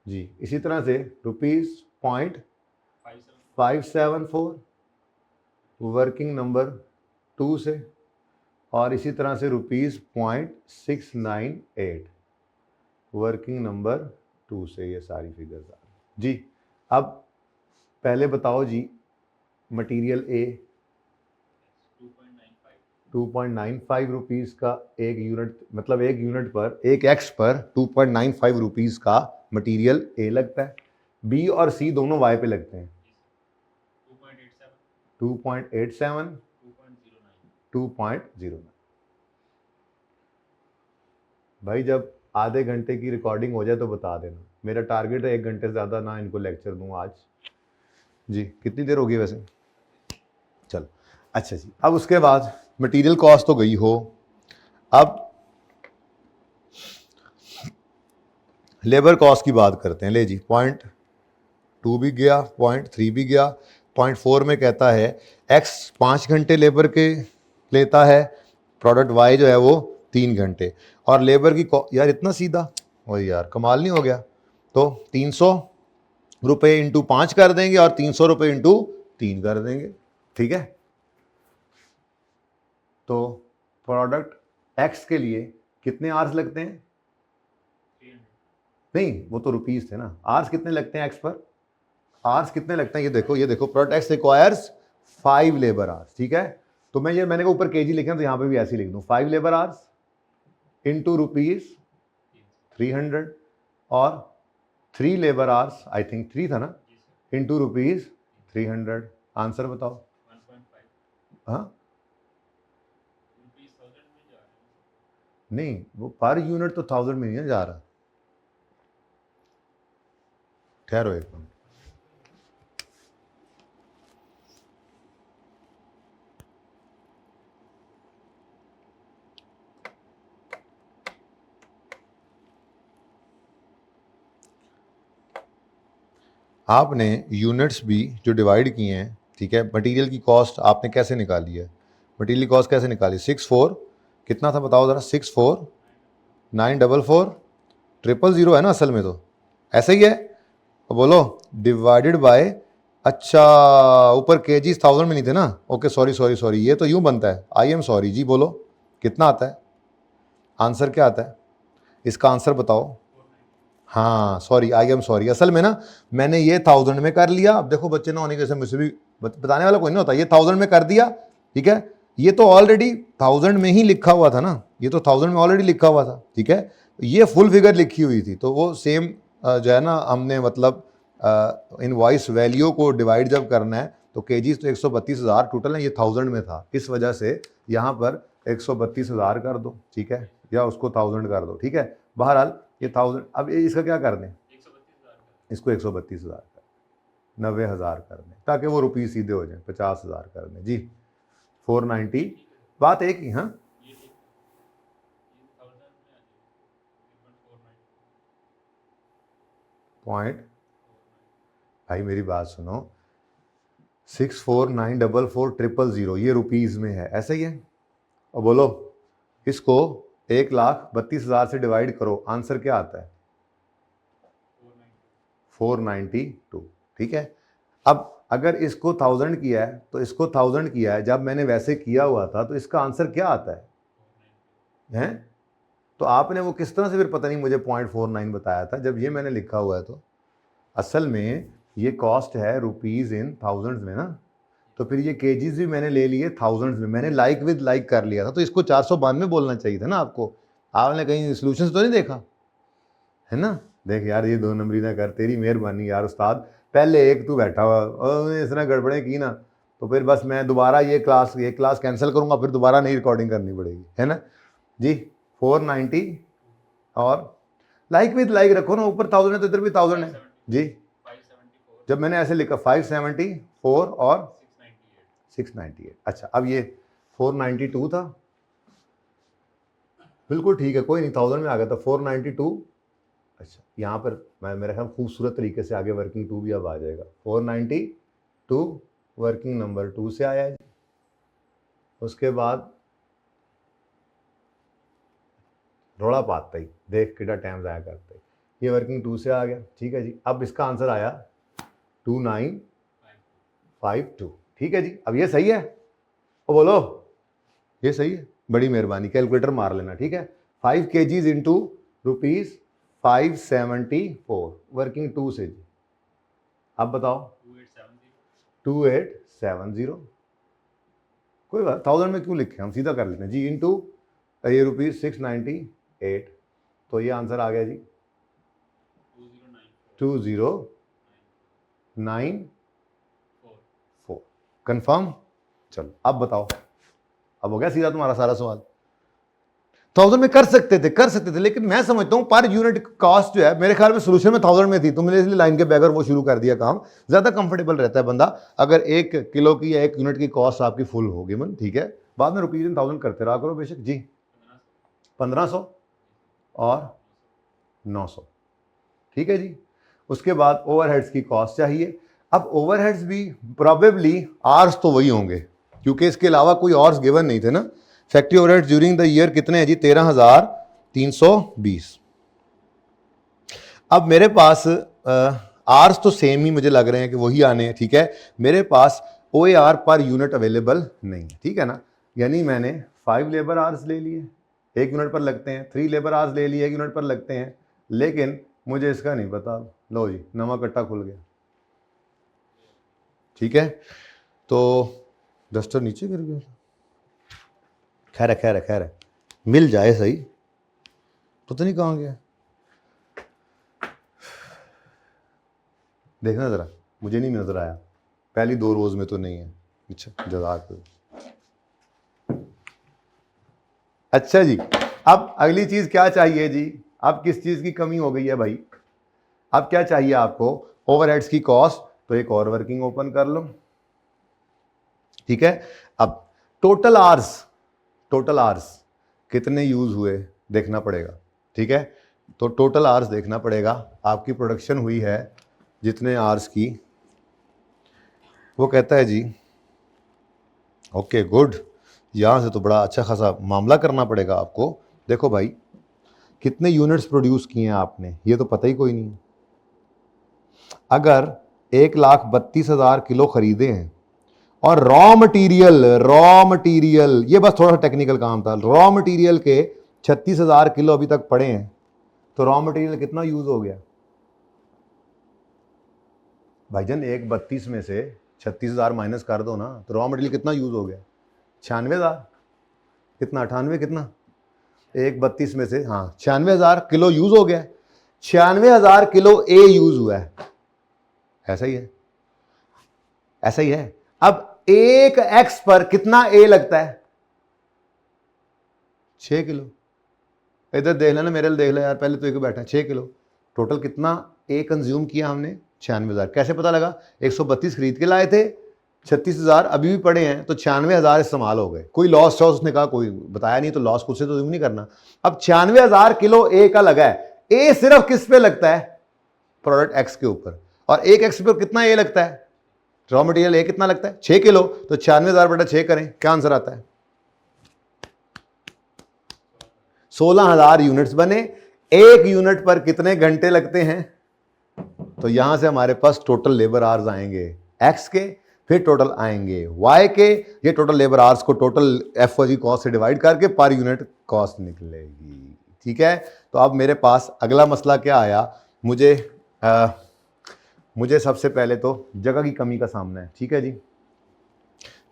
जी इसी तरह से ₹.574 वर्किंग नंबर 2 से, और इसी तरह से ₹.698 वर्किंग नंबर 2 से। ये सारी फिगर्स आ जी। अब पहले बताओ जी, मटेरियल ए 2.95 रुपीज़ का एक यूनिट, मतलब एक यूनिट पर, एक एक्स पर 2.95 रुपीज़ का मटेरियल ए लगता है। बी और सी दोनों वाई पे लगते हैं, 2.87 2.09। भाई जब आधे घंटे की रिकॉर्डिंग हो जाए तो बता देना, मेरा टारगेट है 1 घंटे से ज़्यादा ना इनको लेक्चर दूँ आज जी। कितनी देर होगी वैसे? चलो अच्छा जी। अब उसके बाद मटेरियल कॉस्ट तो गई हो, अब लेबर कॉस्ट की बात करते हैं। ले जी, .2 भी गया, .3 भी गया, .4 में कहता है एक्स 5 घंटे लेबर के लेता है, प्रोडक्ट वाई जो है वो 3 घंटे, और लेबर की यार इतना सीधा, वही यार कमाल नहीं हो गया। तो 300 रुपये इंटू 5 कर देंगे और 300 रुपये इंटू 3 कर देंगे, ठीक है। तो प्रोडक्ट एक्स के लिए कितने आवर्स लगते हैं? नहीं वो तो रुपीस थे ना, आवर्स कितने लगते हैं एक्स पर? आवर्स कितने लगते हैं, ये देखो product x requires 5 labour hours, ठीक है। तो मैंने ऊपर केजी लिखे तो यहाँ पे भी ऐसे ही लिख दूँ, 5 लेबर आवर्स इंटू ₹300 और 3 लेबर आवर्स, आई थिंक 3 था ना, इंटू ₹300। आंसर बताओ। हाँ नहीं, वो पर यूनिट तो 1000 में नहीं जा रहा, ठहरो एक मिनट। आपने यूनिट्स भी जो डिवाइड किए हैं, ठीक है। मटेरियल की कॉस्ट आपने कैसे निकाली है? मटेरियल कॉस्ट कैसे निकाली? 64 कितना था बताओ ज़रा? 64,944,000 है ना असल में, तो ऐसा ही है। तो बोलो डिवाइडेड बाय, अच्छा ऊपर केजीज 1000 में नहीं थे ना, ओके सॉरी, ये तो यूँ बनता है, आई एम सॉरी जी। बोलो कितना आता है, आंसर क्या आता है इसका? आंसर बताओ। हाँ सॉरी, आई एम सॉरी, असल में ना मैंने ये 1000 में कर लिया। अब देखो बच्चे ना होने के, मुझसे भी बताने वाला कोई नहीं होता, ये 1000 में कर दिया, ठीक है। ये तो ऑलरेडी 1000 में ही लिखा हुआ था ना, ये तो 1000 में ऑलरेडी लिखा हुआ था, ठीक है। ये फुल फिगर लिखी हुई थी, तो वो सेम जो है ना, हमने मतलब इनवॉइस वैल्यू को डिवाइड जब करना है तो केजीज तो 132,000 टोटल है, ये 1000 में था, इस वजह से यहाँ पर 132,000 कर दो, ठीक है, या उसको 1000 कर दो, ठीक है। बहरहाल ये 1000, अब इसका क्या कर दें, इसको 132,000 कर, 90,000 कर दें, ताकि वो रुपये सीधे हो जाए, 50,000 कर दें जी। 490, बात एक ही। हाँ पॉइंट, भाई मेरी बात सुनो, 64,944,000 ये रुपीज़ में है, ऐसा ही है। और बोलो इसको 1,32,000 से डिवाइड करो, आंसर क्या आता है? 492। ठीक है। अब अगर इसको 1000 किया है तो इसको 1000 किया है, जब मैंने वैसे किया हुआ था तो इसका आंसर क्या आता है? तो आपने वो किस तरह से फिर पता नहीं मुझे 0.49 बताया था जब ये मैंने लिखा हुआ है? तो असल में ये कॉस्ट है रुपीज इन थाउजेंड्स में ना, तो फिर ये केजीज भी मैंने ले लिए थाउजेंड्स में, मैंने लाइक विद लाइक कर लिया था, तो इसको 492 बोलना चाहिए था ना आपको। आपने कहीं सोल्यूशन तो नहीं देखा है ना? देख यार, ये 2 नंबरी ना कर, तेरी मेहरबानी यार उस्ताद, पहले एक तू बैठा हुआ और इसने गड़बड़े की ना, तो फिर बस मैं दोबारा ये क्लास कैंसिल करूंगा, फिर दोबारा नई रिकॉर्डिंग करनी पड़ेगी, है ना जी। 490 और लाइक विद लाइक रखो ना, ऊपर 1000 है तो इधर भी 1000 है जी। जब मैंने ऐसे लिखा 574 और 698। अच्छा, अब ये 492 था, बिल्कुल ठीक है, कोई नहीं, 1000 में आ गया था 492। अच्छा, यहाँ पर मैं मेरे ख्याल खूबसूरत तरीके से आगे वर्किंग 2 भी अब आ जाएगा। 492 वर्किंग नंबर 2 से आया है। उसके बाद रोड़ा पाता ही, देख कितना टाइम ज़ाया करते, ये वर्किंग 2 से आ गया। ठीक है जी, अब इसका आंसर आया 2952। ठीक है जी, अब ये सही है? ओ बोलो, ये सही है? बड़ी मेहरबानी, कैलकुलेटर मार लेना। ठीक है, 5 kgs इंटू ₹574 वर्किंग 2 से जी। अब बताओ 2870। कोई बात, 1000 में क्यों लिखे, हम सीधा कर लेते हैं जी, इंटू ये ₹698, तो ये आंसर आ गया जी 2094। कंफर्म? चलो अब बताओ, अब हो गया सीधा तुम्हारा सारा सवाल। 1000 में कर सकते थे, लेकिन मैं समझता हूं पर यूनिट कॉस्ट जो है, मेरे ख्याल में सोल्यूशन में 1000 में थी, तुमने इसलिए लाइन के बगैर वो शुरू कर दिया काम। ज्यादा कंफर्टेबल रहता है बंदा अगर 1 किलो की या 1 यूनिट की कॉस्ट आपकी फुल होगी मन, ठीक है, बाद में रुपीज इन 1000 करते रहा करो बेशक जी। 1500 और 900। ठीक है जी। उसके बाद ओवरहेड्स की कॉस्ट चाहिए। अब ओवरहेड्स भी प्रोबेबली आर्स तो वही होंगे, क्योंकि इसके अलावा कोई और गिवन नहीं थे ना। Factory overheads during the year कितने हैं जी? 13,320। अब मेरे पास आर्स तो सेम ही मुझे लग रहे हैं कि वही आने हैं। ठीक है, मेरे पास OAR पर यूनिट अवेलेबल नहीं है, ठीक है ना, यानी मैंने 5 लेबर आवर्स ले लिए, 1 यूनिट पर लगते हैं, 3 लेबर आवर्स ले लिए, 1 यूनिट पर लगते हैं, लेकिन मुझे इसका नहीं पता। लो जी, नवा कट्टा खुल गया। ठीक है, तो डस्टर नीचे गिर गया, खैर है, मिल जाए सही, पता नहीं कहाँ गया, देखना जरा, मुझे नहीं नजर आया, पहली 2 रोज में तो नहीं है। अच्छा, जज़ाक। अच्छा जी, अब अगली चीज क्या चाहिए जी? अब किस चीज की कमी हो गई है भाई? अब क्या चाहिए आपको? ओवरहेड्स की कॉस्ट। तो एक और वर्किंग ओपन कर लो। ठीक है, अब टोटल आवर्स कितने यूज हुए देखना पड़ेगा। ठीक है, तो टोटल आवर्स देखना पड़ेगा, आपकी प्रोडक्शन हुई है जितने आवर्स की, वो कहता है जी ओके गुड, यहां से तो बड़ा अच्छा खासा मामला करना पड़ेगा आपको। देखो भाई, कितने यूनिट्स प्रोड्यूस किए हैं आपने, ये तो पता ही कोई नहीं। अगर 1,32,000 किलो खरीदे हैं और रॉ मटेरियल, ये बस थोड़ा सा टेक्निकल काम था, रॉ मटेरियल के 36,000 किलो अभी तक पड़े हैं, तो रॉ मटेरियल कितना यूज हो गया भाईजान? 1,32 में से 36,000 माइनस कर दो ना, तो रॉ मटेरियल कितना यूज हो गया? 96,000 कितना 98 कितना 1,32 में से, हाँ 96,000 किलो यूज हो गया। 96,000 किलो ए यूज हुआ है, ऐसा ही है। अब एक एक्स पर कितना ए लगता है? 6 किलो। इधर देख लेना, मेरे लिए देख ले यार, पहले तो एक बैठा है, 6 किलो। टोटल कितना ए कंज्यूम किया हमने? 96,000। कैसे पता लगा? 132 खरीद के लाए थे, 36,000 अभी भी पड़े हैं, तो 96,000 इस्तेमाल हो गए। कोई लॉस शॉस उसने कहा, कोई बताया नहीं, तो लॉस खुद से तो नहीं करना। अब 96,000 किलो ए का लगा है। ए सिर्फ किस पे लगता है? प्रोडक्ट एक्स के ऊपर। और एक एक्स पे कितना ए लगता है? रॉ मटेरियल ए कितना लगता है? 6 किलो। तो 96,000 बटा 6 करें, क्या आंसर आता है? 16,000 यूनिट्स बने। एक यूनिट पर कितने घंटे लगते हैं? तो यहां से हमारे पास टोटल लेबर आवर्स आएंगे एक्स के, फिर टोटल आएंगे वाई के। ये टोटल लेबर आवर्स को टोटल एफओजी कॉस्ट से डिवाइड करके पर यूनिट कॉस्ट निकलेगी। ठीक है, तो अब मेरे पास अगला मसला क्या आया, मुझे सबसे पहले तो जगह की कमी का सामना है। ठीक है जी,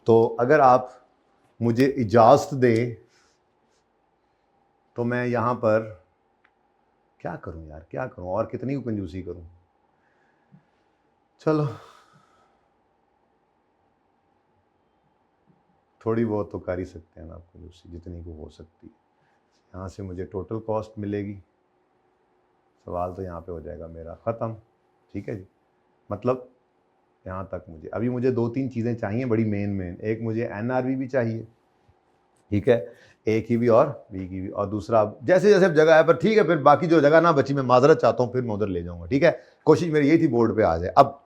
तो अगर आप मुझे इजाज़त दें तो मैं यहां पर क्या करूं यार, क्या करूं और कितनी कंजूसी करूं। चलो थोड़ी बहुत तो कर ही सकते हैं ना आप कंजूसी, जितनी को हो सकती है। यहाँ से मुझे टोटल कॉस्ट मिलेगी, सवाल तो यहाँ पे हो जाएगा मेरा ख़त्म। ठीक है जी, मतलब यहाँ तक अभी मुझे 2-3 चीज़ें चाहिए बड़ी मेन। एक मुझे एनआरवी भी चाहिए, ठीक है, ए की भी और बी की भी, और दूसरा जैसे जैसे जगह है पर ठीक है, फिर बाकी जो जगह ना बची मैं माजरत चाहता हूँ, फिर मैं उधर ले जाऊँगा। ठीक है, कोशिश मेरी यही थी बोर्ड पे आ जाए। अब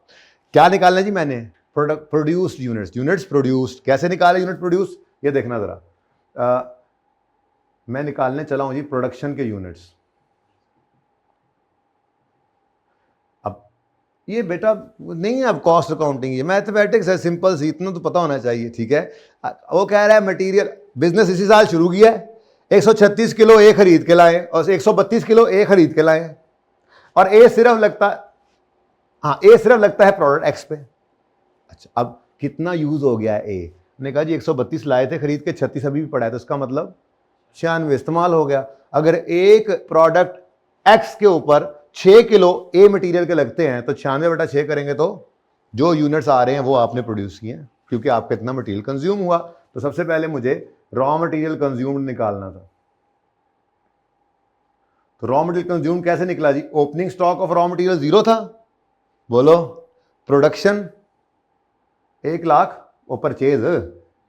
क्या निकालना है जी मैंने? Product produced units produced. कैसे निकाले यूनिट प्रोड्यूस, ये देखना ज़रा। मैं निकालने चला हूँ जी प्रोडक्शन के यूनिट्स। ये बेटा नहीं है अब कॉस्ट अकाउंटिंग, ये मैथमेटिक्स है, सिंपल सी, इतना तो पता होना चाहिए। ठीक है, वो कह रहा है मटेरियल बिजनेस इसी साल शुरू किया है, 136 किलो ए खरीद के लाए और 132 किलो ए खरीद के लाए, और ए सिर्फ लगता है, हाँ ए सिर्फ लगता है प्रोडक्ट एक्स पे। अच्छा, अब कितना यूज हो गया है ए? ने कहा जी 132 लाए थे खरीद के, 36 अभी भी पड़ा है, तो इसका मतलब 96 इस्तेमाल हो गया। अगर एक प्रोडक्ट एक्स के ऊपर 6 किलो ए मटेरियल के लगते हैं तो 96/6 करेंगे तो जो यूनिट्स आ रहे हैं वो आपने प्रोड्यूस किए हैं, क्योंकि आपका इतना मटेरियल कंज्यूम हुआ। तो सबसे पहले मुझे रॉ मटेरियल कंज्यूम्ड निकालना था। तो रॉ मटेरियल कंज्यूम्ड कैसे निकला जी? Opening stock of raw material 0 था, बोलो, प्रोडक्शन 1 लाख और परचेज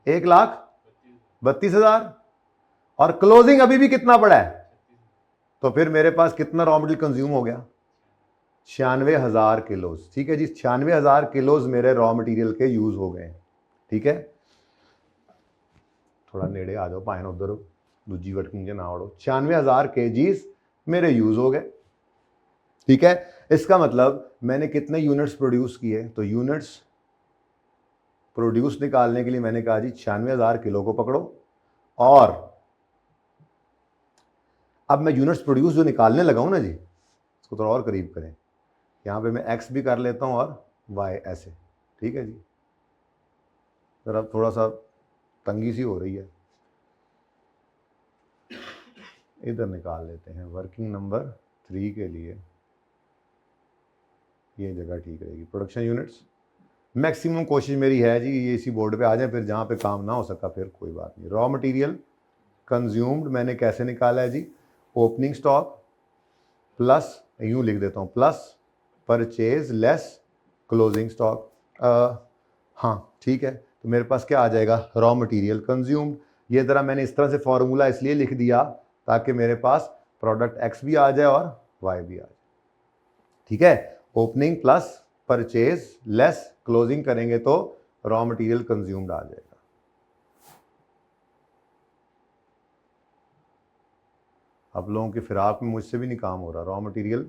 1,32,000, और क्लोजिंग अभी भी कितना पड़ा है? तो फिर मेरे पास कितना रॉ मटेरियल कंज्यूम हो गया? 96,000 किलोज। ठीक है जी, 96,000 किलोज मेरे रॉ मटेरियल के यूज हो गए। ठीक है, थोड़ा नेड़े आ जाओ, पाए उधर दूजी वट मुझे ना उड़ो। 96,000 केजीज मेरे यूज हो गए। ठीक है, इसका मतलब मैंने कितने यूनिट्स प्रोड्यूस किए? तो यूनिट्स प्रोड्यूस निकालने के लिए मैंने कहा जी 96,000 किलो को पकड़ो, और अब मैं यूनिट्स प्रोड्यूस जो निकालने लगा हूं ना जी, इसको थोड़ा और करीब करें, यहां पे मैं एक्स भी कर लेता हूं और वाई ऐसे। ठीक है जी, जरा थोड़ा सा तंगी सी हो रही है, इधर निकाल लेते हैं। वर्किंग नंबर 3 के लिए ये जगह ठीक रहेगी। प्रोडक्शन यूनिट्स मैक्सिमम कोशिश मेरी है जी ये इसी बोर्ड पे आ जाए, फिर जहाँ पे काम ना हो सका फिर कोई बात नहीं। रॉ मटेरियल कंज्यूम्ड मैंने कैसे निकाला है जी? ओपनिंग स्टॉक प्लस, यूँ लिख देता हूँ, plus purchase less closing stock. हाँ ठीक है, तो मेरे पास क्या आ जाएगा? Raw material consumed. ये ज़रा मैंने इस तरह से फॉर्मूला इसलिए लिख दिया ताकि मेरे पास प्रोडक्ट एक्स भी आ जाए और वाई भी आ जाए। ठीक है, opening plus purchase less closing करेंगे तो रॉ मटेरियल कंज्यूम्ड आ जाएगा। आप लोगों की फिराक में मुझसे भी नहीं काम हो रहा। Raw material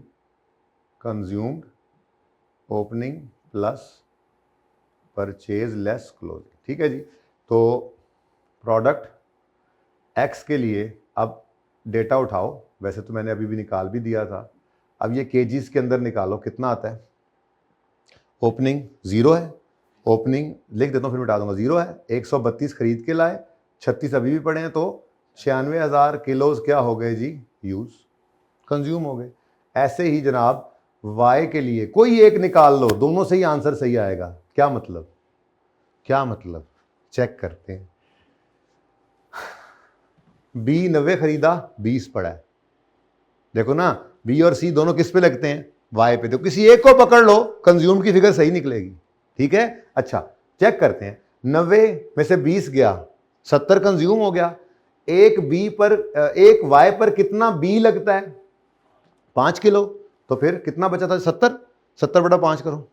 consumed opening plus purchase less closing. ठीक है जी, तो प्रोडक्ट एक्स के लिए अब डेटा उठाओ, वैसे तो मैंने अभी भी निकाल भी दिया था। अब ये केजीज के अंदर निकालो कितना आता है। ओपनिंग 0 है, ओपनिंग लिख देता हूँ फिर मिटा दूंगा, 0 है। 132 खरीद के लाए, 36 अभी भी पड़े हैं, तो 96,000 किलोज क्या हो गए जी? यूज, कंज्यूम हो गए। ऐसे ही जनाब वाई के लिए कोई एक निकाल लो, दोनों से ही आंसर सही आएगा। क्या मतलब? क्या मतलब? चेक करते हैं। बी 90 खरीदा, 20 पड़ा है। देखो ना, बी और सी दोनों किस पे लगते हैं? वाई पे। तो किसी एक को पकड़ लो, कंज्यूम की फिगर सही निकलेगी। ठीक है, अच्छा चेक करते हैं। 90 में से 20 गया, 70 कंज्यूम हो गया। एक बी पर, एक वाई पर कितना बी लगता है? 5 किलो। तो फिर कितना बचा था? 70/5 करो,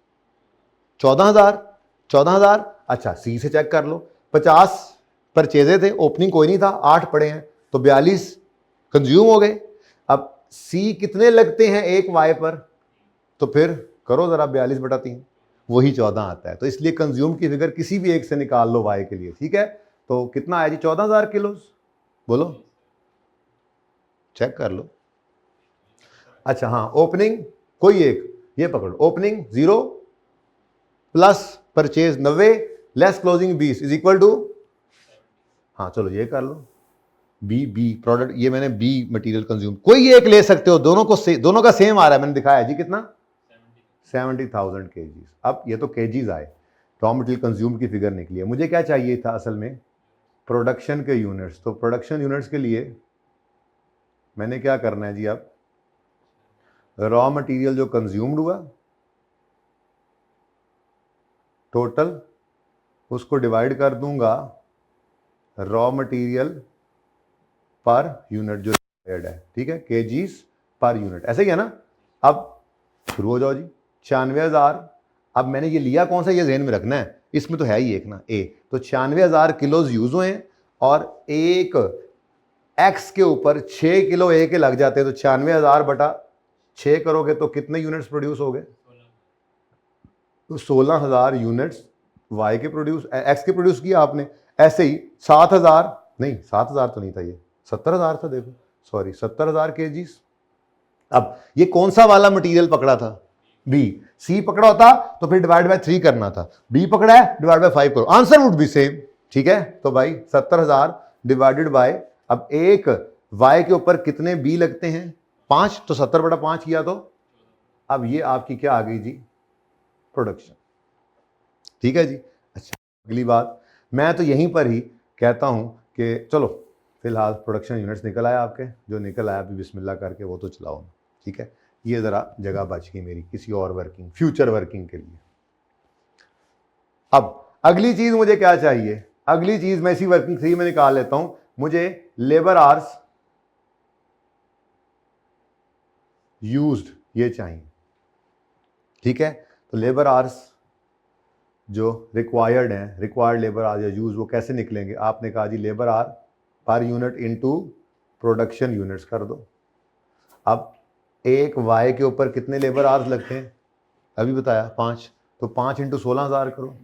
14,000। अच्छा सी से चेक कर लो, 50 परचेजे थे, ओपनिंग कोई नहीं था, 8 पड़े हैं, तो 42 कंज्यूम हो गए। अब सी कितने लगते हैं एक वाई पर, तो फिर करो जरा 42/3, वही 14 आता है। तो इसलिए कंज्यूम की फिगर किसी भी एक से निकाल लो वाई के लिए, ठीक है। तो कितना आया जी, 14,000 किलो, बोलो चेक कर लो। अच्छा हाँ, ओपनिंग कोई एक, ये पकड़ो, opening 0 plus purchase 90 less closing 20 is equal to, हाँ चलो ये कर लो, बी प्रोडक्ट, ये मैंने बी मटेरियल कंज्यूम, कोई एक ले सकते हो, दोनों को दोनों का सेम आ रहा है, मैंने दिखाया जी कितना 70,000 केजीज। अब ये तो केजीज आए, रॉ मटेरियल कंज्यूम की फिगर निकली है। मुझे क्या चाहिए था असल में, प्रोडक्शन के यूनिट्स। तो प्रोडक्शन यूनिट्स के लिए मैंने क्या करना है जी, अब रॉ मटेरियल जो कंज्यूम्ड हुआ टोटल, उसको डिवाइड कर दूंगा रॉ मटेरियल पर यूनिट जो रिक्वायर्ड है, ठीक है, केजीज पर यूनिट, ऐसे ही है ना। अब शुरू हो जाओ जी, 96,000। अब मैंने ये लिया कौन सा, ये ज़हन में रखना है, इसमें तो है ही एक ना ए, तो 96,000 किलोज यूज हुए हैं और एक एक्स के ऊपर 6 किलो ए के लग जाते हैं, तो 96,000 बटा 6 करोगे तो कितने यूनिट्स प्रोड्यूस हो गए, तो 16,000 यूनिट्स वाई के प्रोड्यूस, एक्स के प्रोड्यूस किया आपने। ऐसे ही 7,000 नहीं, 7,000 तो नहीं था, ये 70,000 था, देखो सॉरी 70,000 केजीज। अब ये कौन सा वाला मटेरियल पकड़ा था, बी। सी पकड़ा होता तो फिर डिवाइड बाय 3 करना था, बी पकड़ा है डिवाइड बाय 5 करो, आंसर वुड बी सेम, ठीक है। तो भाई 70,000 डिवाइडेड बाय, अब एक वाई के ऊपर कितने बी लगते हैं, 5, तो 70/5 किया, तो अब ये आपकी क्या आ गई जी, प्रोडक्शन, ठीक है जी। अच्छा अगली बात, मैं तो यहीं पर ही कहता हूं कि चलो फिलहाल प्रोडक्शन यूनिट्स निकल आया आपके, जो निकल आया अभी बिस्मिल्लाह करके वो तो चलाओ, ठीक है। ये ज़रा जगह बच गई मेरी किसी और वर्किंग, फ्यूचर वर्किंग के लिए। अब अगली चीज़ मुझे क्या चाहिए, अगली चीज़ मैं इसी वर्किंग 3 में निकाल लेता हूं, मुझे लेबर आवर्स यूज्ड ये चाहिए, ठीक है। तो लेबर आवर्स जो रिक्वायर्ड हैं, रिक्वायर्ड लेबर आवर्स या यूज, वो कैसे निकलेंगे, आपने कहा जी labour hour per unit into production units कर दो। अब एक वाई के ऊपर कितने लेबर आवर्स लगते हैं, अभी बताया 5, तो 5 × 16,000 करो,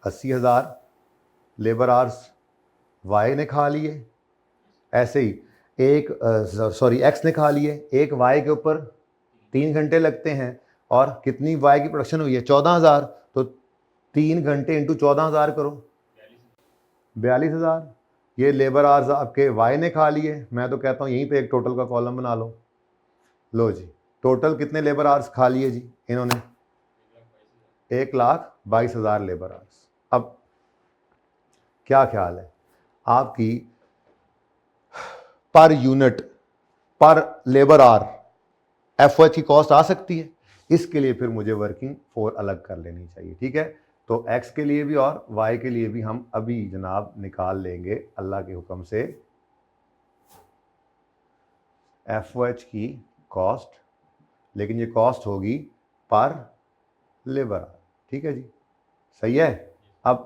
80,000 लेबर आवर्स वाई ने खा लिए। ऐसे ही एक सॉरी एक्स ने खा लिए, एक वाई के ऊपर 3 घंटे लगते हैं, और कितनी वाई की प्रोडक्शन हुई है 14,000, तो 3 घंटे इंटू 14,000 करो, 42,000 ये लेबर आवर्स आपके वाई ने खा लिए। मैं तो कहता हूँ यहीं पे एक टोटल का कॉलम बना लो जी, टोटल कितने लेबर आवर्स खा लिए जी इन्होंने, 1,22,000 लेबर आवर्स। अब क्या ख्याल है आपकी पर यूनिट पर लेबर आवर एफओएच की कॉस्ट आ सकती है, इसके लिए फिर मुझे वर्किंग 4 अलग कर लेनी चाहिए, ठीक है। तो एक्स के लिए भी और वाई के लिए भी हम अभी जनाब निकाल लेंगे अल्लाह के हुक्म से एफओएच की कॉस्ट, लेकिन ये कॉस्ट होगी पर लेबर आवर, ठीक है जी, सही है। अब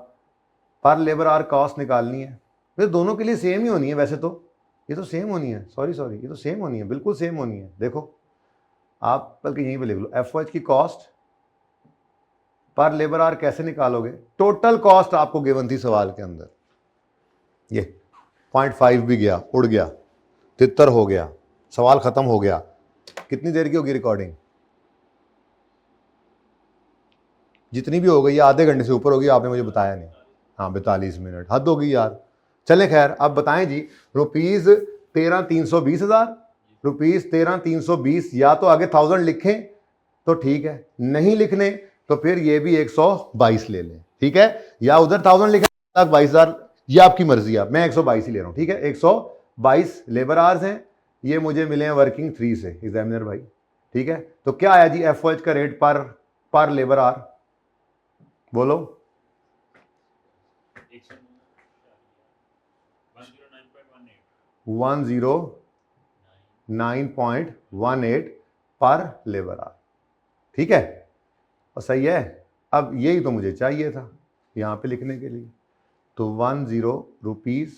पर लेबर आवर कॉस्ट निकालनी है, वैसे दोनों के लिए सेम ही होनी है, वैसे तो ये तो सेम होनी है, सॉरी ये तो सेम होनी है, बिल्कुल सेम होनी है। देखो आप बल्कि यहीं पे लिख लो, एफओएच की कॉस्ट पर लेबर आवर कैसे निकालोगे, टोटल कॉस्ट आपको गिवन थी सवाल के अंदर, ये 0.5 भी गया, उड़ गया, 73 हो गया, सवाल खत्म हो गया। कितनी देर की होगी रिकॉर्डिंग, जितनी भी हो गई, आधे घंटे से ऊपर होगी, आपने मुझे बताया नहीं। हाँ 42 मिनट, हद हो गई यार। चले खैर, अब बताएं जी, रुपीज़ 13,320,000, रुपीज़ 13,320, या तो आगे 1000 लिखें तो ठीक है, नहीं लिखने तो फिर ये भी 122 ले लें, ठीक है, या उधर 1000 लिखें 1,22,000, ये आपकी मर्जी है, मैं 122 ही ले रहा हूँ, ठीक है। 122 लेबर आवर्स हैं, ये मुझे मिले हैं वर्किंग 3 से एग्जामिनर भाई, ठीक है। तो क्या आया जी एफओएच का रेट पर लेबर आवर, बोलो 109.18 पर लेबर आवर, ठीक है, और सही है। अब यही तो मुझे चाहिए था यहाँ पे लिखने के लिए, तो 10 रुपीज़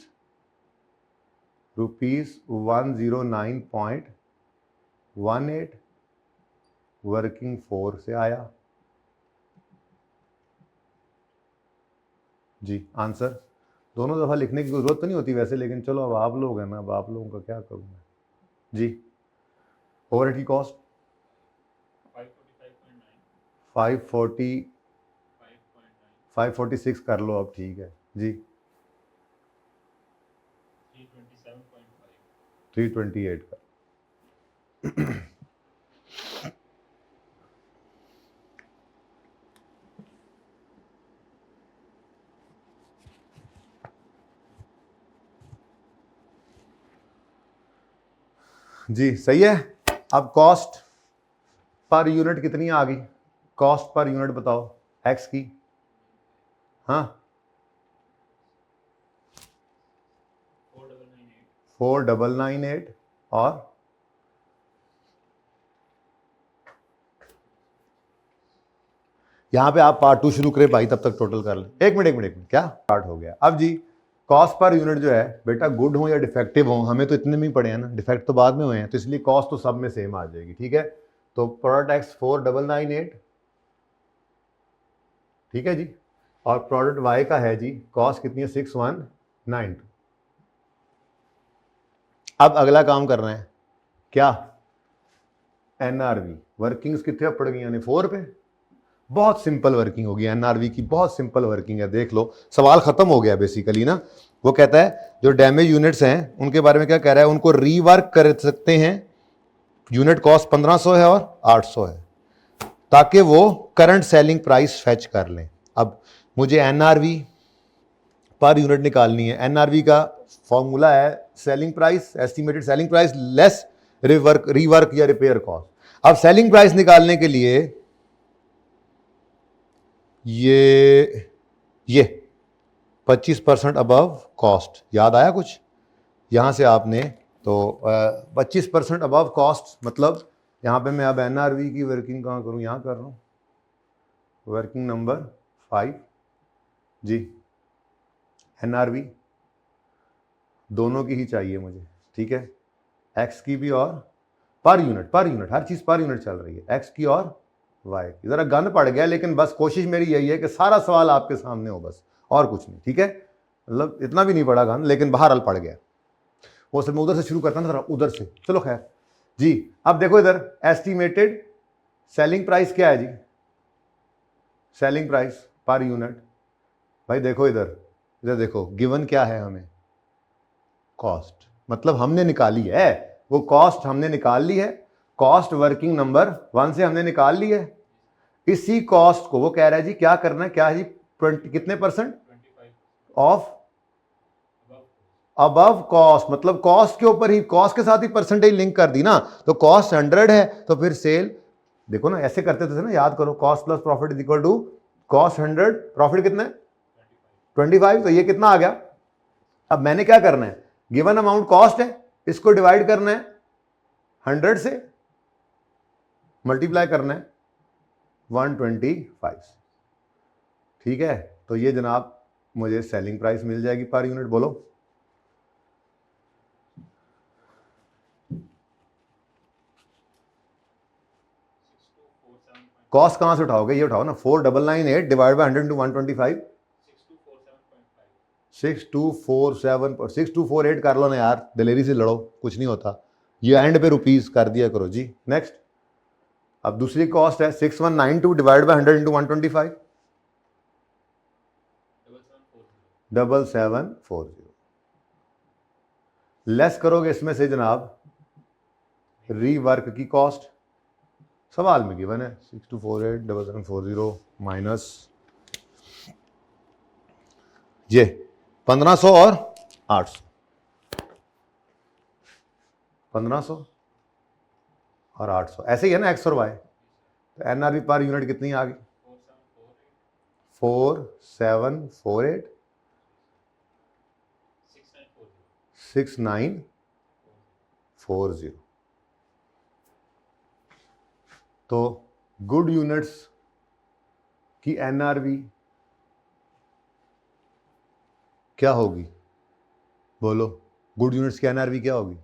₹109.18 वर्किंग 4 से आया जी। आंसर दोनों दफ़ा लिखने की ज़रूरत तो नहीं होती वैसे, लेकिन चलो अब आप लोग हैं ना, अब आप लोगों का क्या करूँ मैं जी। ओवरहेड की कॉस्ट 546 कर लो अब, ठीक है जी। 328 का जी सही है। अब कॉस्ट पर यूनिट कितनी आ गई? कॉस्ट पर यूनिट बताओ एक्स की। हाँ 4998 और यहां पे आप पार्ट 2 शुरू करें भाई, तब तक टोटल कर लें। एक मिनट क्या स्टार्ट हो गया अब जी। कॉस्ट पर यूनिट जो है बेटा, गुड हो या डिफेक्टिव हो, हमें तो इतने में ही पड़े हैं ना, डिफेक्ट तो बाद में हुए हैं, तो इसलिए कॉस्ट तो सब में सेम आ जाएगी, ठीक है। तो प्रोडक्ट एक्स 4998, ठीक है जी, और प्रोडक्ट वाई का है जी, कॉस्ट कितनी है 6192। अब अगला काम कर रहे हैं क्या, एनआरवी वर्किंग्स कितने पड़ गई यानी 4 पे। बहुत सिंपल वर्किंग होगी एनआरवी की, बहुत सिंपल वर्किंग है, देख लो सवाल खत्म हो गया बेसिकली ना। वो कहता है जो डैमेज यूनिट्स हैं उनके बारे में क्या कह रहा है, उनको रीवर्क कर सकते हैं, यूनिट कॉस्ट 1500 है और 800 है, ताकि वो करंट सेलिंग प्राइस फेच कर लें। अब मुझे एनआरवी पर यूनिट निकालनी है। एनआरवी का फॉर्मूला है selling price, estimated selling price less rework या रिपेयर कॉस्ट। अब सेलिंग प्राइस निकालने के लिए ये 25% अबव कॉस्ट, याद आया कुछ यहां से आपने, तो 25% अबव कॉस्ट मतलब यहां पे मैं अब एनआरवी की वर्किंग कहां करूं, यहां कर रहा हूं, वर्किंग नंबर 5 जी। एनआरवी दोनों की ही चाहिए मुझे, ठीक है, एक्स की भी और पर यूनिट हर चीज पर यूनिट चल रही है, एक्स की और वाई की। जरा गन पड़ गया, लेकिन बस कोशिश मेरी यही है कि सारा सवाल आपके सामने हो बस, और कुछ नहीं, ठीक है। मतलब इतना भी नहीं पड़ा गन, लेकिन बहरहाल पड़ गया। वो सब मैं उधर से शुरू करता ना, उधर से, चलो खैर जी। अब देखो इधर एस्टिमेटेड सेलिंग प्राइस क्या है जी, सेलिंग प्राइस पर यूनिट। भाई देखो इधर इधर देखो, गिवन क्या है हमें, कॉस्ट, मतलब हमने निकाली है वो कॉस्ट, हमने निकाल ली है, कॉस्ट वर्किंग नंबर 1 से हमने निकाल ली है। इसी कॉस्ट को वो कह रहा है जी क्या करना है, क्या है जी, 20 कितने परसेंट ऑफ अबव कॉस्ट, मतलब कॉस्ट के ऊपर ही, कॉस्ट के साथ ही परसेंटेज लिंक कर दी ना, तो कॉस्ट 100 है तो फिर सेल, देखो ना ऐसे करते थे ना, याद करो, cost plus profit is equal to cost 100, profit कितना है 25, तो ये कितना आ गया। अब मैंने क्या करना है, गिवन अमाउंट कॉस्ट है, इसको डिवाइड करना है 100 से, मल्टीप्लाई करना है 125, ठीक है। तो ये जनाब मुझे सेलिंग प्राइस मिल जाएगी पर यूनिट, बोलो कॉस्ट कहां से उठाओगे, ये उठाओ ना, 4998 डिवाइड बाय 100 इंटू 125, 6248 कर लो ना यार, दिलेरी से लड़ो, कुछ नहीं होता, ये एंड पे रुपीस कर दिया करो जी। नेक्स्ट, अब दूसरी कॉस्ट है 6192 डिवाइड बाय 100 इंटू 125, 7740, लेस करोगे इसमें से जनाब रीवर्क की कॉस्ट, सवाल में गिवन है 6248 7740 माइनस ये 1500 और 800, 1500 और 800, ऐसे ही है ना एक्स और वाई। तो एनआरवी पर यूनिट कितनी आ गई, 4748 6940। तो गुड यूनिट्स की एनआरवी क्या होगी, बोलो, गुड यूनिट्स की एनआरवी क्या होगी?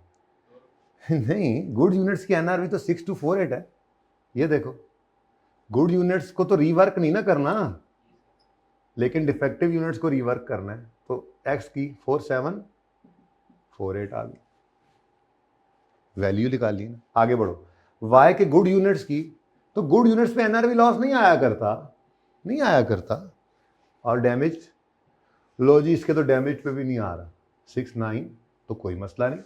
नहीं, गुड यूनिट्स की एनआरवी तो 6248 है। ये देखो, गुड यूनिट्स को तो रीवर्क नहीं ना करना, लेकिन डिफेक्टिव यूनिट्स को रीवर्क करना है। तो एक्स की 4748 आ गई, वैल्यू निकाल ली ना। आगे बढ़ो, वाई के गुड यूनिट्स की, तो गुड यूनिट्स पे एनआरवी लॉस नहीं आया करता। और डैमेज, लो जी, इसके तो डैमेज पे भी नहीं आ रहा 69, तो कोई मसला नहीं।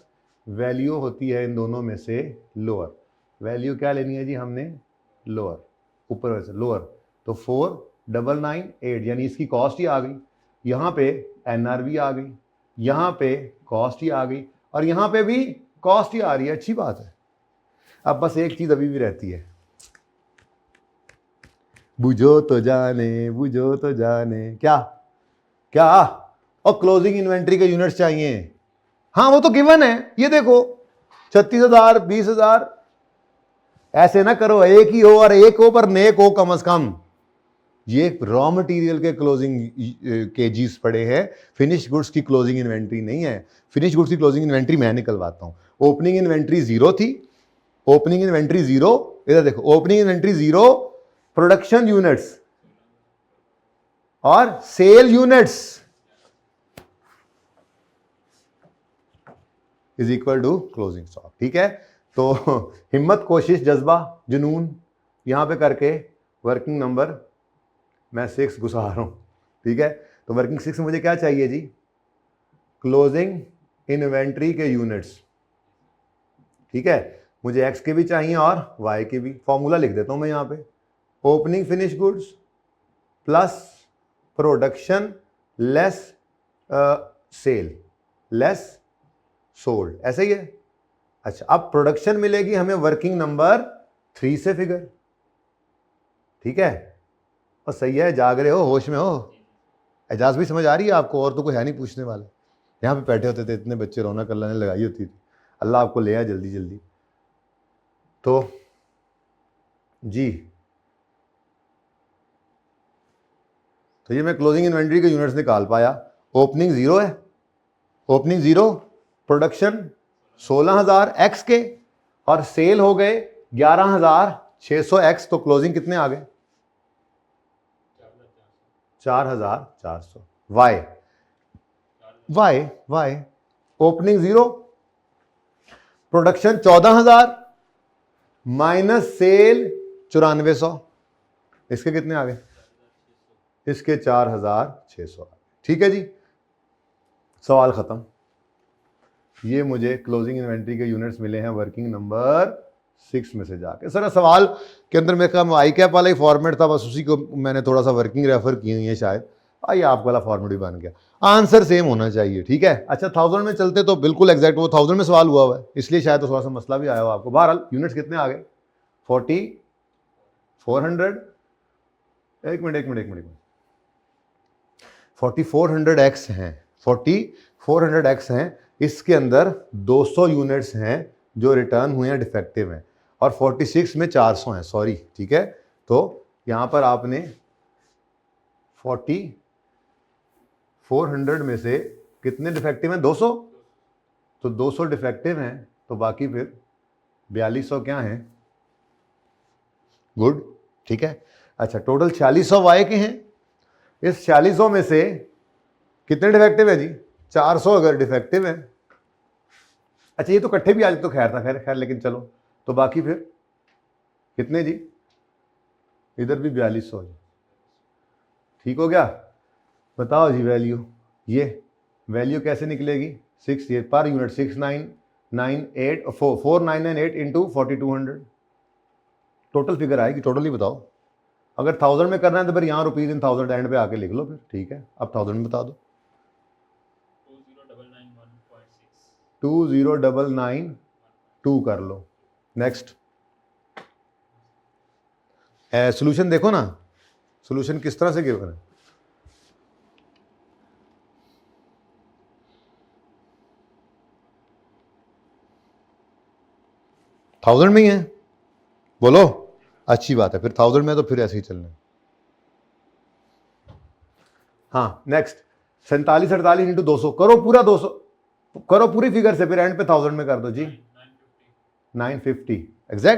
वैल्यू होती है इन दोनों में से लोअर। वैल्यू क्या लेनी है जी हमने? लोअर, ऊपर वैसे लोअर। तो 4998, यानी इसकी कॉस्ट ही आ गई। यहाँ पे एनआरवी आ गई, यहाँ पे कॉस्ट ही आ गई, और यहाँ पे भी कॉस्ट ही आ रही है। अच्छी बात है। अब बस एक चीज अभी भी रहती है, बुझो तो जाने क्या और क्लोजिंग इन्वेंट्री के यूनिट्स चाहिए। हाँ, वो तो गिवन है। ये देखो 36,000, 20,000, ऐसे ना करो एक ही हो और एक हो पर नेक हो कम से कम। ये रॉ मटेरियल के क्लोजिंग केजीज पड़े हैं, फिनिश गुड्स की क्लोजिंग इन्वेंट्री नहीं है। फिनिश गुड्स की क्लोजिंग इन्वेंट्री मैं निकलवाता हूं। ओपनिंग इन्वेंट्री 0 थी, ओपनिंग इन्वेंट्री 0, इधर देखो, ओपनिंग इन्वेंट्री 0, प्रोडक्शन यूनिट्स और sale units is equal to closing stock. ठीक है, तो हिम्मत, कोशिश, जज्बा, जुनून यहां पे करके वर्किंग नंबर मैं 6 घुसा रहा हूं। ठीक है, तो वर्किंग 6 में मुझे क्या चाहिए जी? क्लोजिंग इन्वेंट्री के यूनिट्स। ठीक है, मुझे एक्स के भी चाहिए और वाई के भी। फॉर्मूला लिख देता हूं मैं यहां पे, opening finish goods plus production less sale less sold, ऐसे ही है। अच्छा, अब प्रोडक्शन मिलेगी हमें वर्किंग नंबर 3 से फिगर। ठीक है, और सही है, जाग रहे हो, होश में हो। एजाज भी समझ आ रही है आपको? और तो कोई है नहीं पूछने वाला। यहाँ पे बैठे होते थे इतने बच्चे, रौनक अल्लाह ने लगाई होती थी। अल्लाह आपको ले आए जल्दी जल्दी। तो जी, तो ये मैं क्लोजिंग इन्वेंट्री के यूनिट्स निकाल पाया। ओपनिंग 0 है, ओपनिंग 0, प्रोडक्शन 16,000 एक्स के, और सेल हो गए 11,600 एक्स। तो क्लोजिंग कितने आ गए? 4,400। Y opening 0, production 14,000 minus sale 9400, इसके कितने आ गए? इसके 4,600। ठीक है जी, सवाल खत्म। ये मुझे क्लोजिंग इन्वेंट्री के यूनिट्स मिले हैं वर्किंग नंबर 6 में से जाके। सर सवाल के अंदर मेरे कहा आई कैप वाला ही फॉर्मेट था, बस उसी को मैंने थोड़ा सा वर्किंग रेफर की हुई है शायद। आइए, आप वाला फॉर्मेट भी बन गया, आंसर सेम होना चाहिए। ठीक है, अच्छा 1000 में चलते तो बिल्कुल एग्जैक्ट, वो 1000 में सवाल हुआ है, इसलिए शायद तो थोड़ा सा मसला भी आया हो आपको। बहरहाल यूनिट्स कितने आ गए? 4400, एक मिनट 4400 एक्स हैं, 4400 एक्स हैं। इसके अंदर 200 यूनिट्स हैं जो रिटर्न हुए हैं, डिफेक्टिव हैं, और 46 में 400 हैं, सॉरी। ठीक है, तो यहां पर आपने 4400 में से कितने डिफेक्टिव हैं? 200। तो 200 डिफेक्टिव हैं, तो बाकी फिर 4200 क्या हैं? गुड। ठीक है, अच्छा टोटल 4600 वाई के हैं। इस 4600 में से कितने डिफेक्टिव है जी? 400 अगर डिफेक्टिव है। अच्छा, ये तो इकट्ठे भी आज तो खैर था, खैर लेकिन चलो, तो बाकी फिर कितने जी? इधर भी 4200। ठीक हो गया, बताओ जी वैल्यू। ये वैल्यू कैसे निकलेगी? 6 ये per unit 6998 4998 into 4200 total figure आएगी। टोटल ही बताओ। अगर 1000 में करना है तो फिर यहाँ रुपीज इन 1000 एंड पे आके लिख लो फिर। ठीक है, अब 1000 में बता दो। 20992 कर लो। नेक्स्ट, सोल्यूशन देखो ना, सोल्यूशन किस तरह से गिवन है। थाउजेंड में ही है, बोलो। अच्छी बात है, फिर 1000 में तो फिर ऐसे ही चलना है। हाँ नेक्स्ट, 4748 इंटू 200 करो, पूरा 200 करो पूरी फिगर से, फिर एंड पे 1000 में कर दो जी। 950 एग्जैक्ट।